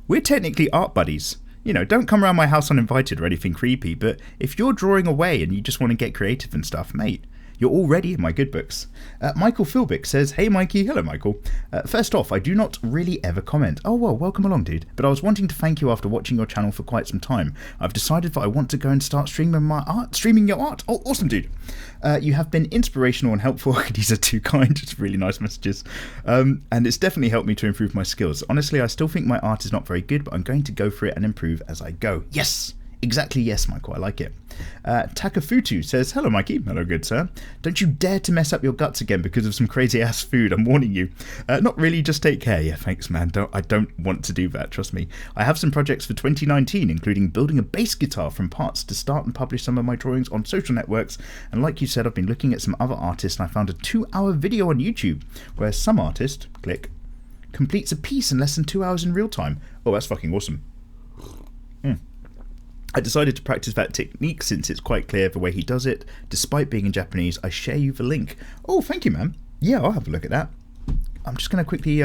we're technically art buddies. Don't come around my house uninvited or anything creepy, but if you're drawing away and you just want to get creative and stuff, mate, you're already in my good books. Michael Philbick says, "Hey Mikey." Hello Michael. First off, I do not really ever comment. Oh well, welcome along dude. But I was wanting to thank you after watching your channel for quite some time. I've decided that I want to go and start streaming your art. Oh, awesome dude. You have been inspirational and helpful. These are too kind, just really nice messages. And it's definitely helped me to improve my skills. Honestly, I still think my art is not very good, but I'm going to go for it and improve as I go. Yes! Exactly, yes, Michael, I like it. Takafutu says, "Hello, Mikey." Hello, good sir. "Don't you dare to mess up your guts again because of some crazy-ass food, I'm warning you." Not really, just take care. Yeah, thanks, man. I don't want to do that, trust me. I have some projects for 2019, including building a bass guitar from parts to start and publish some of my drawings on social networks. And like you said, I've been looking at some other artists, and I found a 2-hour video on YouTube where some artist, click, completes a piece in less than 2 hours in real time. Oh, that's fucking awesome. I decided to practice that technique since it's quite clear the way he does it. Despite being in Japanese, I share you the link. Oh, thank you, man. Yeah, I'll have a look at that. I'm just going to quickly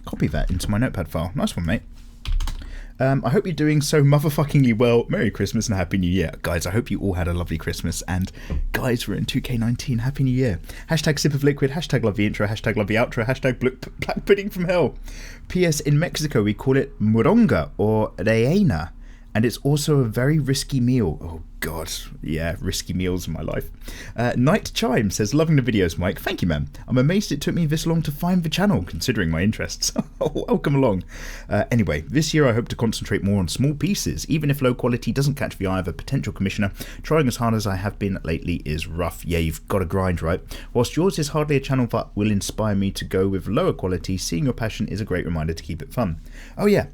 copy that into my notepad file. Nice one, mate. I hope you're doing so motherfuckingly well. Merry Christmas and Happy New Year. Guys, I hope you all had a lovely Christmas. And guys, we're in 2K19. Happy New Year. Hashtag sip of liquid. Hashtag love the intro. Hashtag love the outro. Hashtag black pudding from hell. P.S. In Mexico, we call it moronga or reina. And it's also a very risky meal. Oh, God. Yeah, risky meals in my life. Night Chime says, "Loving the videos, Mike." Thank you, man. I'm amazed it took me this long to find the channel, considering my interests. Welcome along. Anyway, this year I hope to concentrate more on small pieces. Even if low quality doesn't catch the eye of a potential commissioner, trying as hard as I have been lately is rough. Yeah, you've got to grind, right? Whilst yours is hardly a channel that will inspire me to go with lower quality, seeing your passion is a great reminder to keep it fun. Oh, yeah.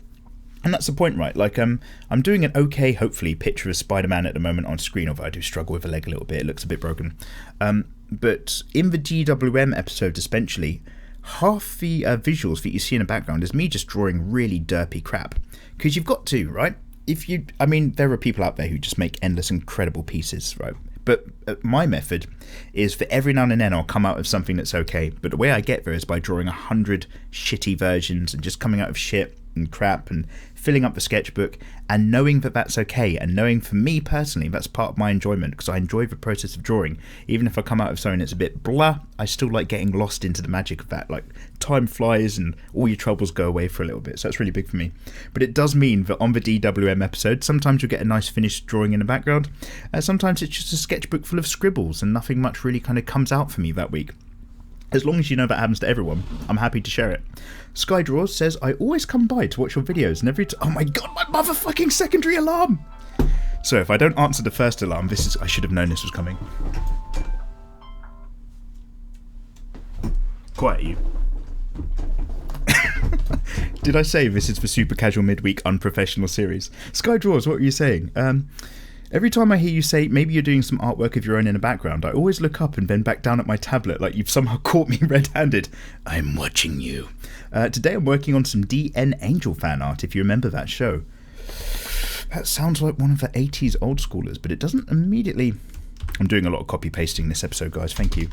And that's the point, right? Like, I'm doing an okay, hopefully, picture of Spider-Man at the moment on screen, although I do struggle with the leg a little bit. It looks a bit broken. But in the GWM episode, especially, half the visuals that you see in the background is me just drawing really derpy crap. Because you've got to, right? There are people out there who just make endless, incredible pieces, right? But my method is for every now and then I'll come out of something that's okay. But the way I get there is by drawing 100 shitty versions and just coming out of shit and crap and filling up the sketchbook and knowing that that's okay, and knowing for me personally that's part of my enjoyment because I enjoy the process of drawing. Even if I come out of something that's a bit blah, I still like getting lost into the magic of that. Like, time flies and all your troubles go away for a little bit, so that's really big for me. But it does mean that on the DWM episode sometimes you'll get a nice finished drawing in the background, sometimes it's just a sketchbook full of scribbles and nothing much really kind of comes out for me that week. As long as you know that happens to everyone, I'm happy to share it. Sky Draws says, "I always come by to watch your videos and every oh my god, my motherfucking secondary alarm!" So if I don't answer the first alarm, I should have known this was coming. Quiet you. Did I say this is for super casual midweek unprofessional series? Sky Draws, what were you saying? Every time I hear you say maybe you're doing some artwork of your own in the background, I always look up and then back down at my tablet like you've somehow caught me red-handed. I'm watching you. Today I'm working on some DN Angel fan art, if you remember that show. That sounds like one of the 80s old schoolers, but it doesn't immediately... I'm doing a lot of copy-pasting this episode, guys, thank you.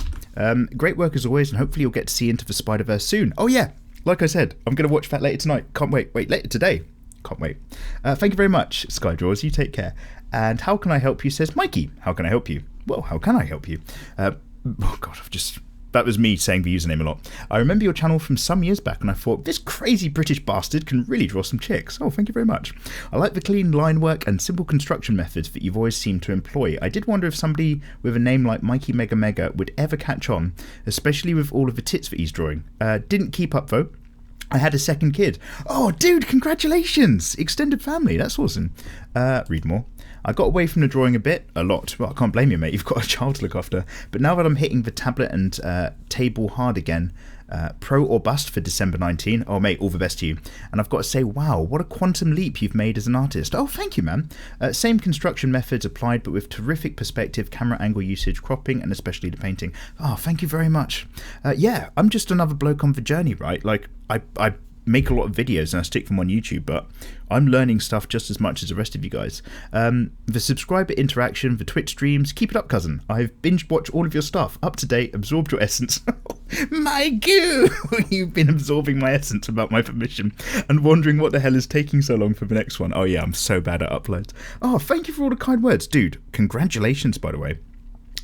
Great work as always, and hopefully you'll get to see Into the Spider-Verse soon. Oh yeah, like I said, I'm going to watch that later tonight. Can't wait. Wait, later today. Can't wait. Thank you very much, Sky Draws. You take care. And how can I help you, says Mikey. How can I help you? Well, how can I help you? Oh god, that was me saying the username a lot. I remember your channel from some years back and I thought, this crazy British bastard can really draw some chicks. Oh, thank you very much. I like the clean line work and simple construction methods that you've always seemed to employ. I did wonder if somebody with a name like mikeymegamega would ever catch on, especially with all of the tits that he's drawing. Didn't keep up though. I had a second kid. Oh, dude, congratulations! Extended family, that's awesome. Read more. I got away from the drawing a lot. Well, I can't blame you, mate. You've got a child to look after. But now that I'm hitting the tablet and table hard again, pro or bust for December 19. Oh, mate, all the best to you. And I've got to say, wow, what a quantum leap you've made as an artist. Oh, thank you, man. Same construction methods applied, but with terrific perspective, camera angle usage, cropping, and especially the painting. Oh, thank you very much. Yeah, I'm just another bloke on the journey, right? Like, I make a lot of videos and I stick them on YouTube, but I'm learning stuff just as much as the rest of you guys. The subscriber interaction, the Twitch streams, keep it up, cousin. I've binge watched all of your stuff, up to date, absorbed your essence. My goo! You've been absorbing my essence without my permission and wondering what the hell is taking so long for the next one. Oh yeah, I'm so bad at uploads. Oh, thank you for all the kind words. Dude, congratulations, by the way.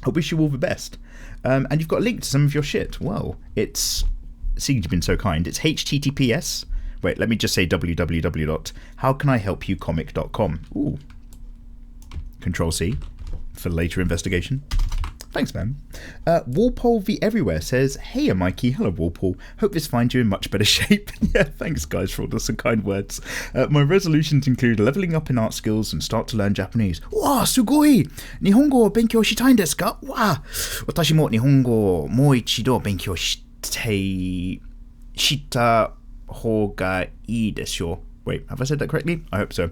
I wish you all the best. And you've got a link to some of your shit. Well, it's... Seeing you've been so kind, it's https. Wait, let me just say www.howcanihelpyoucomic.com. Ooh. Control C for later investigation. Thanks, man. Walpole the Everywhere says, "Hey, Mikey." Hello, Walpole. Hope this finds you in much better shape. Yeah, thanks, guys, for all the some kind words. My resolutions include leveling up in art skills and start to learn Japanese. Wow, sugoi! Nihongo o benkyou shitai desu ka? Wow! Watashi mo Nihongo o mou ichido benkyou shita hoga ii desho. Wait, have I said that correctly? I hope so.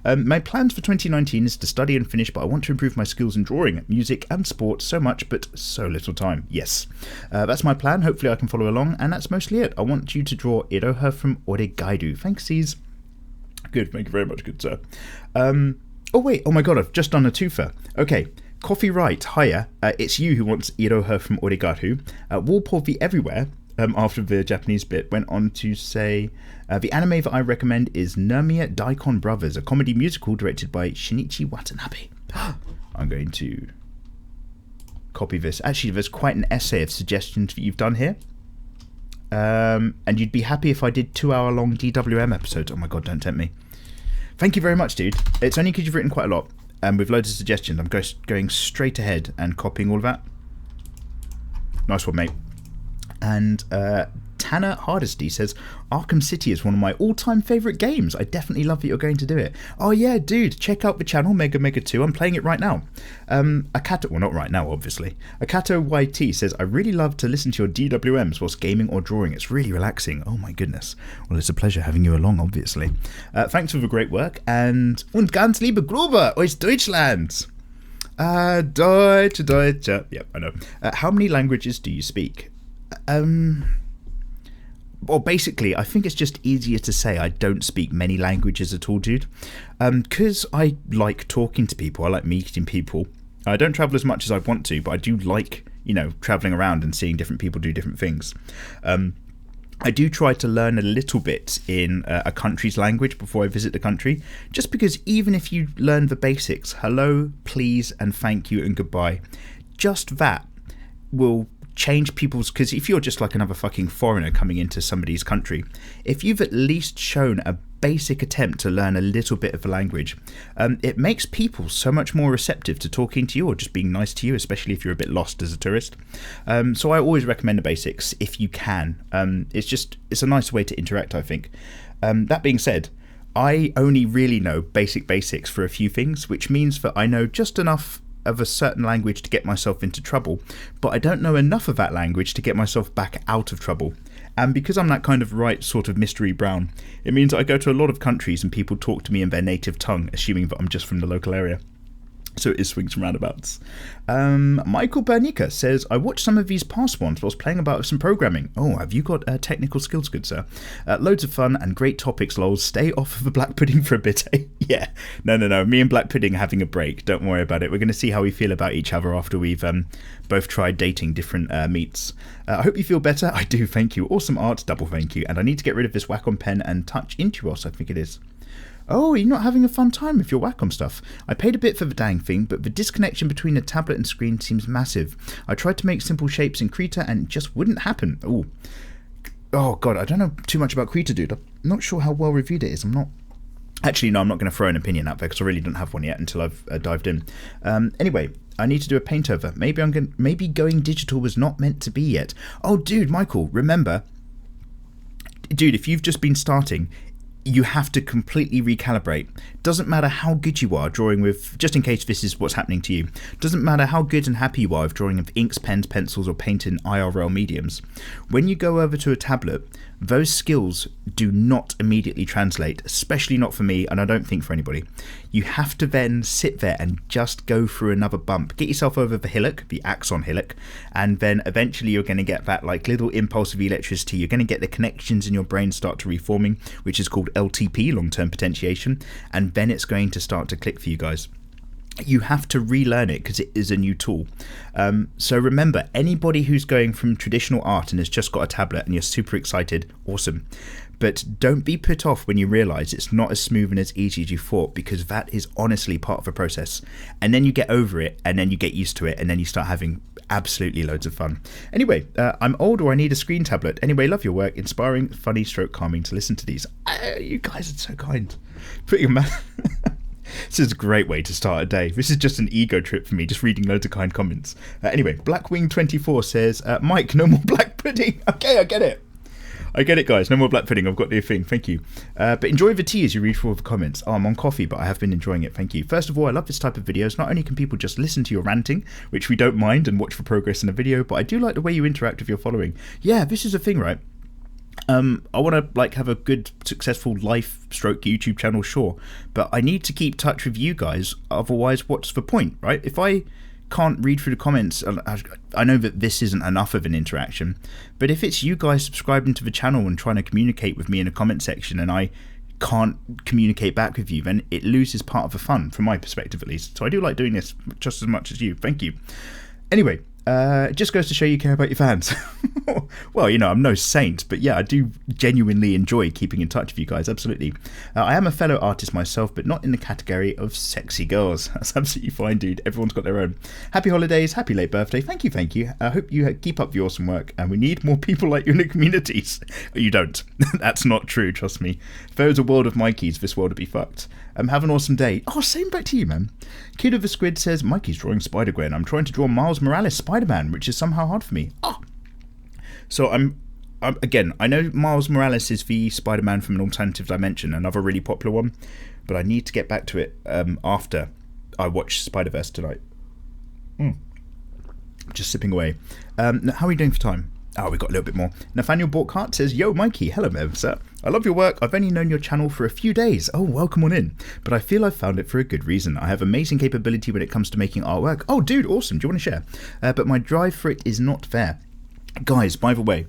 My plans for 2019 is to study and finish, but I want to improve my skills in drawing, music and sport so much, but so little time. Yes. That's my plan. Hopefully I can follow along, and that's mostly it. I want you to draw Iroha from Oregairu. Thanksies. Good, thank you very much, good sir. Oh wait, oh my god, I've just done a twofer. Okay. Coffee Right, hiya. It's you who wants Iroha from Oregairu. Walpole the Everywhere, after the Japanese bit, went on to say, the anime that I recommend is Nermia Daikon Brothers, a comedy musical directed by Shinichi Watanabe. I'm going to copy this. Actually, there's quite an essay of suggestions that you've done here. And you'd be happy if I did 2-hour-long DWM episodes. Oh my god, don't tempt me. Thank you very much, dude. It's only because you've written quite a lot. With loads of suggestions. I'm going straight ahead and copying all of that. Nice one, mate. And Tanner Hardesty says, Arkham City is one of my all-time favourite games. I definitely love that you're going to do it. Oh yeah, dude, check out the channel, Mega Mega 2. I'm playing it right now. Akato, well, not right now, obviously. Akato YT says, I really love to listen to your DWMs whilst gaming or drawing. It's really relaxing. Oh my goodness. Well, it's a pleasure having you along, obviously. Thanks for the great work. And ganz liebe Gruber aus Deutschland. Deutsch. Yep, I know. How many languages do you speak? Well, basically, I think it's just easier to say I don't speak many languages at all, dude. Because I like talking to people, I like meeting people. I don't travel as much as I want to, but I do like, you know, traveling around and seeing different people do different things. I do try to learn a little bit in a country's language before I visit the country, just because even if you learn the basics, hello, please, and thank you, and goodbye, just that will change people's, because if you're just like another fucking foreigner coming into somebody's country, if you've at least shown a basic attempt to learn a little bit of the language, it makes people so much more receptive to talking to you or just being nice to you, especially if you're a bit lost as a tourist. So I always recommend the basics if you can. It's a nice way to interact, I think. That being said, I only really know basics for a few things, which means that I know just enough of a certain language to get myself into trouble, but I don't know enough of that language to get myself back out of trouble. And because I'm that kind of right sort of mystery brown, it means I go to a lot of countries and people talk to me in their native tongue, assuming that I'm just from the local area. So it is swings and roundabouts. Michael Bernica says, I watched some of these past ones whilst playing about with some programming. Oh, have you got technical skills, good sir? Loads of fun and great topics, lols. Stay off of the Black Pudding for a bit, eh? Yeah. No. Me and Black Pudding are having a break. Don't worry about it. We're going to see how we feel about each other after we've both tried dating different meets. I hope you feel better. I do, thank you. Awesome art, double thank you. And I need to get rid of this Wacom pen and touch Intuos, I think it is. Oh, you're not having a fun time with your Wacom stuff. I paid a bit for the dang thing, but the disconnection between the tablet and screen seems massive. I tried to make simple shapes in Krita and it just wouldn't happen. Oh god, I don't know too much about Krita, dude. I'm not sure how well reviewed it is. Actually, no, I'm not going to throw an opinion out there because I really don't have one yet until I've dived in. Anyway, I need to do a paint over. Maybe going digital was not meant to be yet. Oh, dude, Michael, remember, dude, if you've just been starting, you have to completely recalibrate. Doesn't matter how good you are drawing with, just in case this is what's happening to you, doesn't matter how good and happy you are with drawing with inks, pens, pencils, or paint in IRL mediums. When you go over to a tablet, those skills do not immediately translate, especially not for me, and I don't think for anybody. You have to then sit there and just go through another bump. Get yourself over the hillock, the axon hillock, and then eventually you're going to get that like little impulse of electricity. You're going to get the connections in your brain start to reforming, which is called LTP, long-term potentiation, and then it's going to start to click for you guys. You have to relearn it because it is a new tool. So remember, anybody who's going from traditional art and has just got a tablet and you're super excited, awesome. But don't be put off when you realise it's not as smooth and as easy as you thought, because that is honestly part of the process. And then you get over it, and then you get used to it, and then you start having absolutely loads of fun. Anyway, I'm old or I need a screen tablet. Anyway, love your work. Inspiring, funny, stroke calming to listen to these. You guys are so kind. Put your mouth... This is a great way to start a day. This is just an ego trip for me, just reading loads of kind comments. Anyway, Blackwing24 says, Mike, no more black pudding. Okay, I get it. I get it, guys. No more black pudding. I've got the thing. Thank you. But enjoy the tea as you read through all the comments. Oh, I'm on coffee, but I have been enjoying it. Thank you. First of all, I love this type of videos. Not only can people just listen to your ranting, which we don't mind, and watch for progress in a video, but I do like the way you interact with your following. Yeah, this is a thing, right? I want to like have a good, successful life stroke YouTube channel, sure, but I need to keep touch with you guys. Otherwise, what's the point, right? If I can't read through the comments, I know that this isn't enough of an interaction, but if it's you guys subscribing to the channel and trying to communicate with me in a comment section and I can't communicate back with you, then it loses part of the fun, from my perspective at least. So I do like doing this just as much as you. Thank you. Anyway, it just goes to show you care about your fans. Well, you know, I'm no saint, but yeah, I do genuinely enjoy keeping in touch with you guys, absolutely. I am a fellow artist myself, but not in the category of sexy girls. That's absolutely fine, dude. Everyone's got their own. Happy holidays, happy late birthday. Thank you, thank you. I hope you keep up the awesome work, and we need more people like you in the communities. You don't. That's not true, trust me. If there was a world of Mikeys, this world would be fucked. Have an awesome day. Oh, same back to you, man. Kid of the Squid says, Mikey's drawing Spider-Gwen. I'm trying to draw Miles Morales Spider-Man, which is somehow hard for me. Oh. So I'm again, I know Miles Morales is the Spider-Man from an alternative dimension, another really popular one, but I need to get back to it after I watch Spider-Verse tonight. Just sipping away. How are we doing for time? Oh, we got a little bit more. Nathaniel Borkhart says, Yo, Mikey. Hello, Mev, sir. I love your work. I've only known your channel for a few days. Oh, welcome on in. But I feel I've found it for a good reason. I have amazing capability when it comes to making artwork. Oh, dude, awesome. Do you want to share? But my drive for it is not there. Guys, by the way,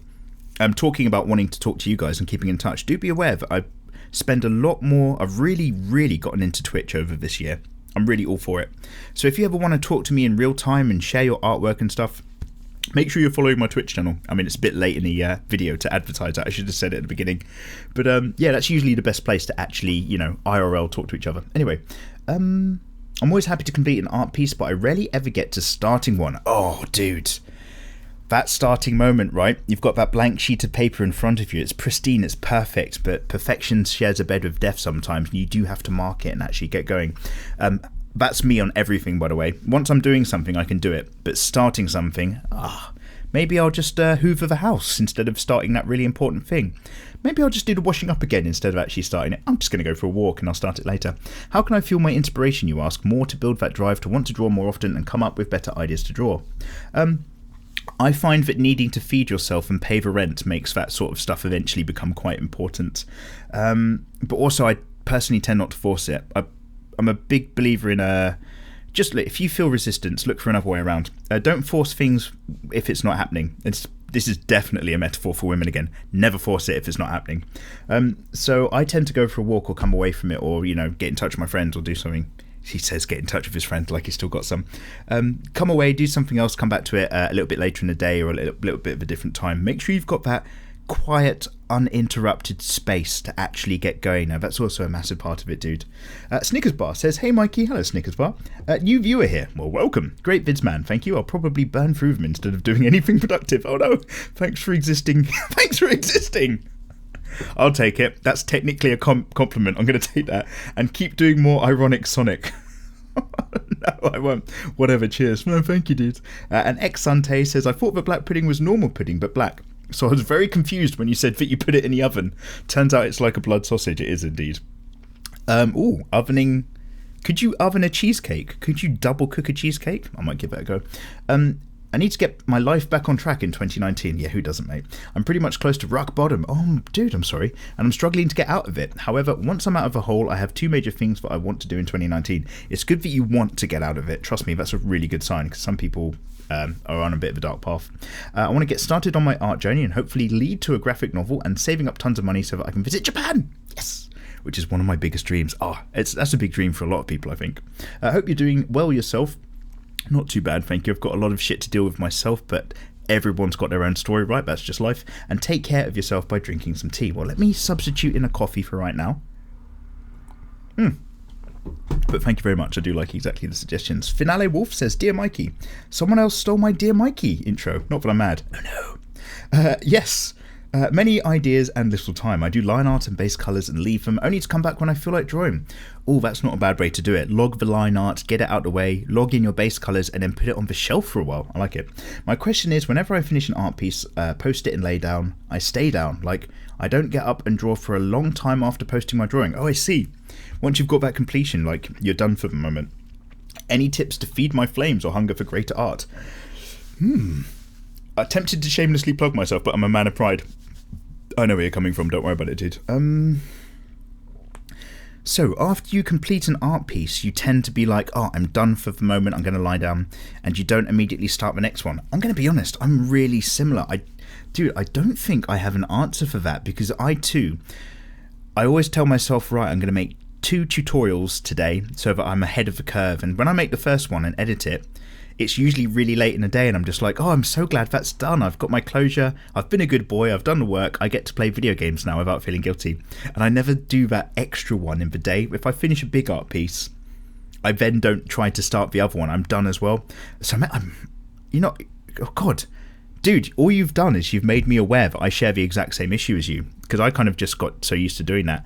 I'm talking about wanting to talk to you guys and keeping in touch. Do be aware that I spend a lot more. I've really gotten into Twitch over this year. I'm really all for it. So if you ever want to talk to me in real time and share your artwork and stuff, make sure you're following my Twitch channel. I mean, it's a bit late in the video to advertise that. I should have said it at the beginning. But yeah, that's usually the best place to actually, you know, IRL talk to each other. Anyway, I'm always happy to complete an art piece, but I rarely ever get to starting one. Oh, dude. That starting moment, right? You've got that blank sheet of paper in front of you. It's pristine, it's perfect, but perfection shares a bed with death sometimes, and you do have to mark it and actually get going. That's me on everything, by the way. Once I'm doing something, I can do it. But starting something, maybe I'll just hoover the house instead of starting that really important thing. Maybe I'll just do the washing up again instead of actually starting it. I'm just going to go for a walk and I'll start it later. How can I fuel my inspiration, you ask? More to build that drive to want to draw more often and come up with better ideas to draw. I find that needing to feed yourself and pay the rent makes that sort of stuff eventually become quite important. But also, I personally tend not to force it. I'm a big believer in just if you feel resistance, look for another way around. Don't force things if it's not happening. This is definitely a metaphor for women again. Never force it if it's not happening. So I tend to go for a walk or come away from it, or, you know, get in touch with my friends or do something. He says get in touch with his friend like he's still got some. Come away, do something else, come back to it a little bit later in the day or a little bit of a different time. Make sure you've got that quiet, uninterrupted space to actually get going. Now, that's also a massive part of it, dude. Snickers Bar says, Hey, Mikey. Hello, Snickers Bar. New viewer here. Well, welcome. Great vids, man. Thank you. I'll probably burn through them instead of doing anything productive. Oh, no. Thanks for existing. Thanks for existing. I'll take it. That's technically a compliment. I'm going to take that and keep doing more ironic Sonic. No, I won't. Whatever, cheers. No, thank you, dude. And Ex Sante says, I thought that black pudding was normal pudding, but black. So I was very confused when you said that you put it in the oven. Turns out it's like a blood sausage. It is indeed. Ovening. Could you oven a cheesecake? Could you double cook a cheesecake? I might give it a go. I need to get my life back on track in 2019. Yeah, who doesn't, mate? I'm pretty much close to rock bottom. Oh, dude, I'm sorry. And I'm struggling to get out of it. However, once I'm out of a hole, I have 2 major things that I want to do in 2019. It's good that you want to get out of it. Trust me, that's a really good sign, because some people are on a bit of a dark path. I want to get started on my art journey and hopefully lead to a graphic novel and saving up tons of money so that I can visit Japan. Yes! Which is one of my biggest dreams. That's a big dream for a lot of people, I think. I hope you're doing well yourself. Not too bad, thank you. I've got a lot of shit to deal with myself, but everyone's got their own story, right? That's just life. And take care of yourself by drinking some tea. Well, let me substitute in a coffee for right now. But thank you very much. I do like exactly the suggestions. Finale Wolf says, Dear Mikey, someone else stole my Dear Mikey intro. Not that I'm mad. Oh no. Yes. Many ideas and little time. I do line art and base colours and leave them, only to come back when I feel like drawing. Oh, that's not a bad way to do it. Log the line art, get it out of the way, log in your base colours, and then put it on the shelf for a while. I like it. My question is, whenever I finish an art piece, post it and lay down, I stay down. Like, I don't get up and draw for a long time after posting my drawing. Oh, I see. Once you've got that completion, like, you're done for the moment. Any tips to feed my flames or hunger for greater art? I'm tempted to shamelessly plug myself, but I'm a man of pride. I know where you're coming from, don't worry about it, dude. So, after you complete an art piece, you tend to be like, oh, I'm done for the moment, I'm going to lie down, and you don't immediately start the next one. I'm going to be honest, I'm really similar. I don't think I have an answer for that, because I always tell myself, right, I'm going to make 2 tutorials today, so that I'm ahead of the curve, and when I make the first one and edit it, it's usually really late in the day and I'm just like, oh, I'm so glad that's done. I've got my closure. I've been a good boy. I've done the work. I get to play video games now without feeling guilty. And I never do that extra one in the day. If I finish a big art piece, I then don't try to start the other one. I'm done as well. So oh God, dude, all you've done is you've made me aware that I share the exact same issue as you, because I kind of just got so used to doing that.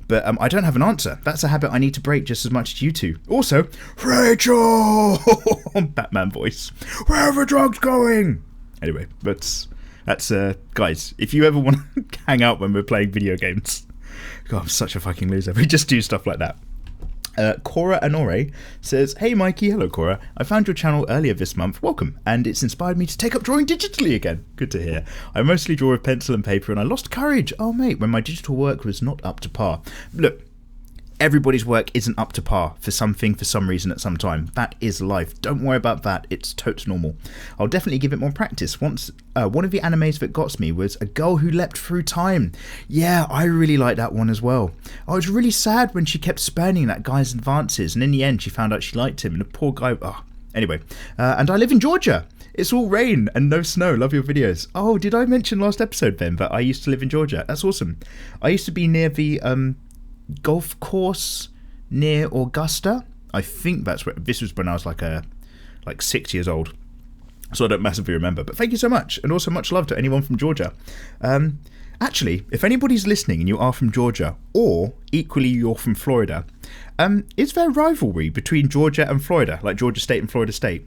But I don't have an answer. That's a habit I need to break just as much as you two. Also, Rachel! Batman voice. Where are the drugs going? Anyway, that's guys, if you ever want to hang out when we're playing video games. God, I'm such a fucking loser. We just do stuff like that. Cora Anore says, Hey Mikey, hello Cora. I found your channel earlier this month, welcome, and it's inspired me to take up drawing digitally again. Good to hear. I mostly draw with pencil and paper and I lost courage, oh mate, when my digital work was not up to par. Look, everybody's work isn't up to par for something for some reason at some time. That is life. Don't worry about that. It's totes normal. I'll definitely give it more practice. Once, one of the animes that got me was A Girl Who Leapt Through Time. Yeah, I really like that one as well. I was really sad when she kept spurning that guy's advances, and in the end she found out she liked him, and the poor guy... Anyway, and I live in Georgia. It's all rain and no snow. Love your videos. Oh, did I mention last episode then that I used to live in Georgia? That's awesome. I used to be near the... golf course near Augusta. I think that's where this was, when I was like 6 years old, so I don't massively remember. But thank you so much, and also much love to anyone from Georgia. Actually, if anybody's listening and you are from Georgia, or equally you're from Florida, is there rivalry between Georgia and Florida, like Georgia State and Florida State?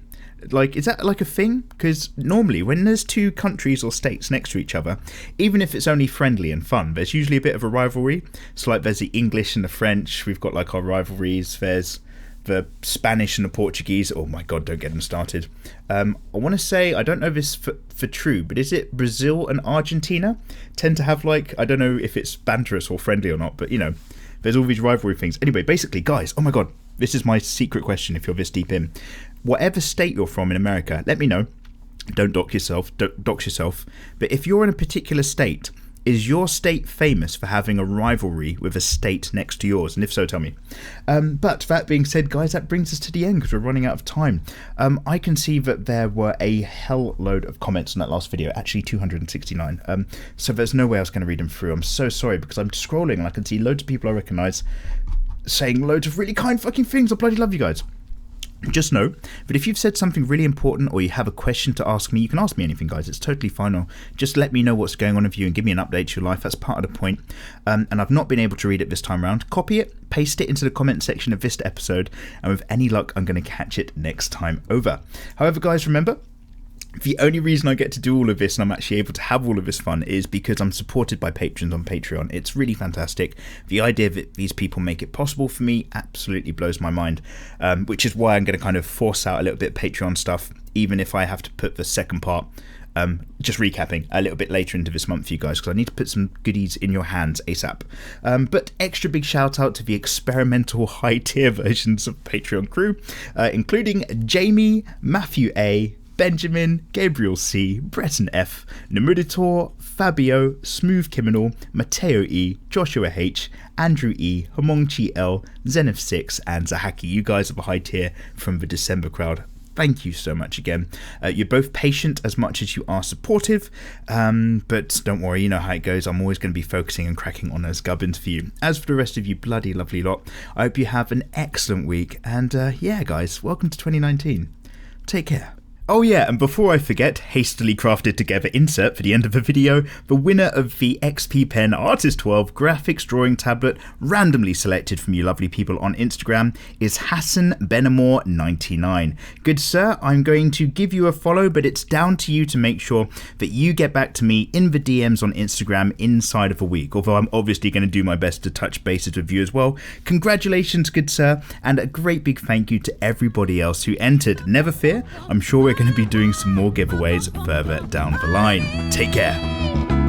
Like, is that like a thing? Because normally when there's 2 countries or states next to each other, even if it's only friendly and fun, there's usually a bit of a rivalry. So like there's the English and the French, we've got like our rivalries, there's the Spanish and the Portuguese. Oh my God, don't get them started. I want to say, I don't know this for true, but is it Brazil and Argentina tend to have like, I don't know if it's banterous or friendly or not, but you know, there's all these rivalry things. Anyway, basically guys, oh my God, this is my secret question if you're this deep in. Whatever state you're from in America, let me know. Don't dox yourself. But if you're in a particular state, is your state famous for having a rivalry with a state next to yours? And if so, tell me. But that being said, guys, that brings us to the end because we're running out of time. I can see that there were a hell load of comments on that last video, actually 269. So there's no way I was going to read them through. I'm so sorry because I'm scrolling and I can see loads of people I recognise saying loads of really kind fucking things. I bloody love you guys. Just know that if you've said something really important or you have a question to ask me, you can ask me anything, guys. It's totally fine. Or just let me know what's going on with you and give me an update to your life. That's part of the point. And I've not been able to read it this time around. Copy it, paste it into the comment section of this episode, and with any luck, I'm going to catch it next time over. However, guys, remember, The only reason I get to do all of this and I'm actually able to have all of this fun is because I'm supported by patrons on Patreon. It's really fantastic. The idea that these people make it possible for me absolutely blows my mind, which is why I'm going to kind of force out a little bit of Patreon stuff, even if I have to put the second part, just recapping, a little bit later into this month for you guys, because I need to put some goodies in your hands ASAP. But extra big shout out to the experimental high tier versions of Patreon crew, including Jamie, Matthew A, Benjamin, Gabriel C, Breton F, Namuditor, Fabio, Smooth Criminal, Mateo E, Joshua H, Andrew E, Homongchi L, Zenith 6, and Zahaki. You guys are the high tier from the December crowd. Thank you so much again. You're both patient as much as you are supportive, but don't worry, you know how it goes. I'm always going to be focusing and cracking on those gubbins for you. As for the rest of you bloody lovely lot, I hope you have an excellent week, and yeah guys, welcome to 2019. Take care. Oh yeah, and before I forget, hastily crafted together insert for the end of the video, the winner of the XP Pen Artist 12 graphics drawing tablet, randomly selected from you lovely people on Instagram, is Hassan Benamor 99. Good sir, I'm going to give you a follow, but it's down to you to make sure that you get back to me in the DMs on Instagram inside of a week, although I'm obviously going to do my best to touch bases with you as well. Congratulations, good sir, and a great big thank you to everybody else who entered. Never fear, I'm sure we're going to be doing some more giveaways further down the line. Take care.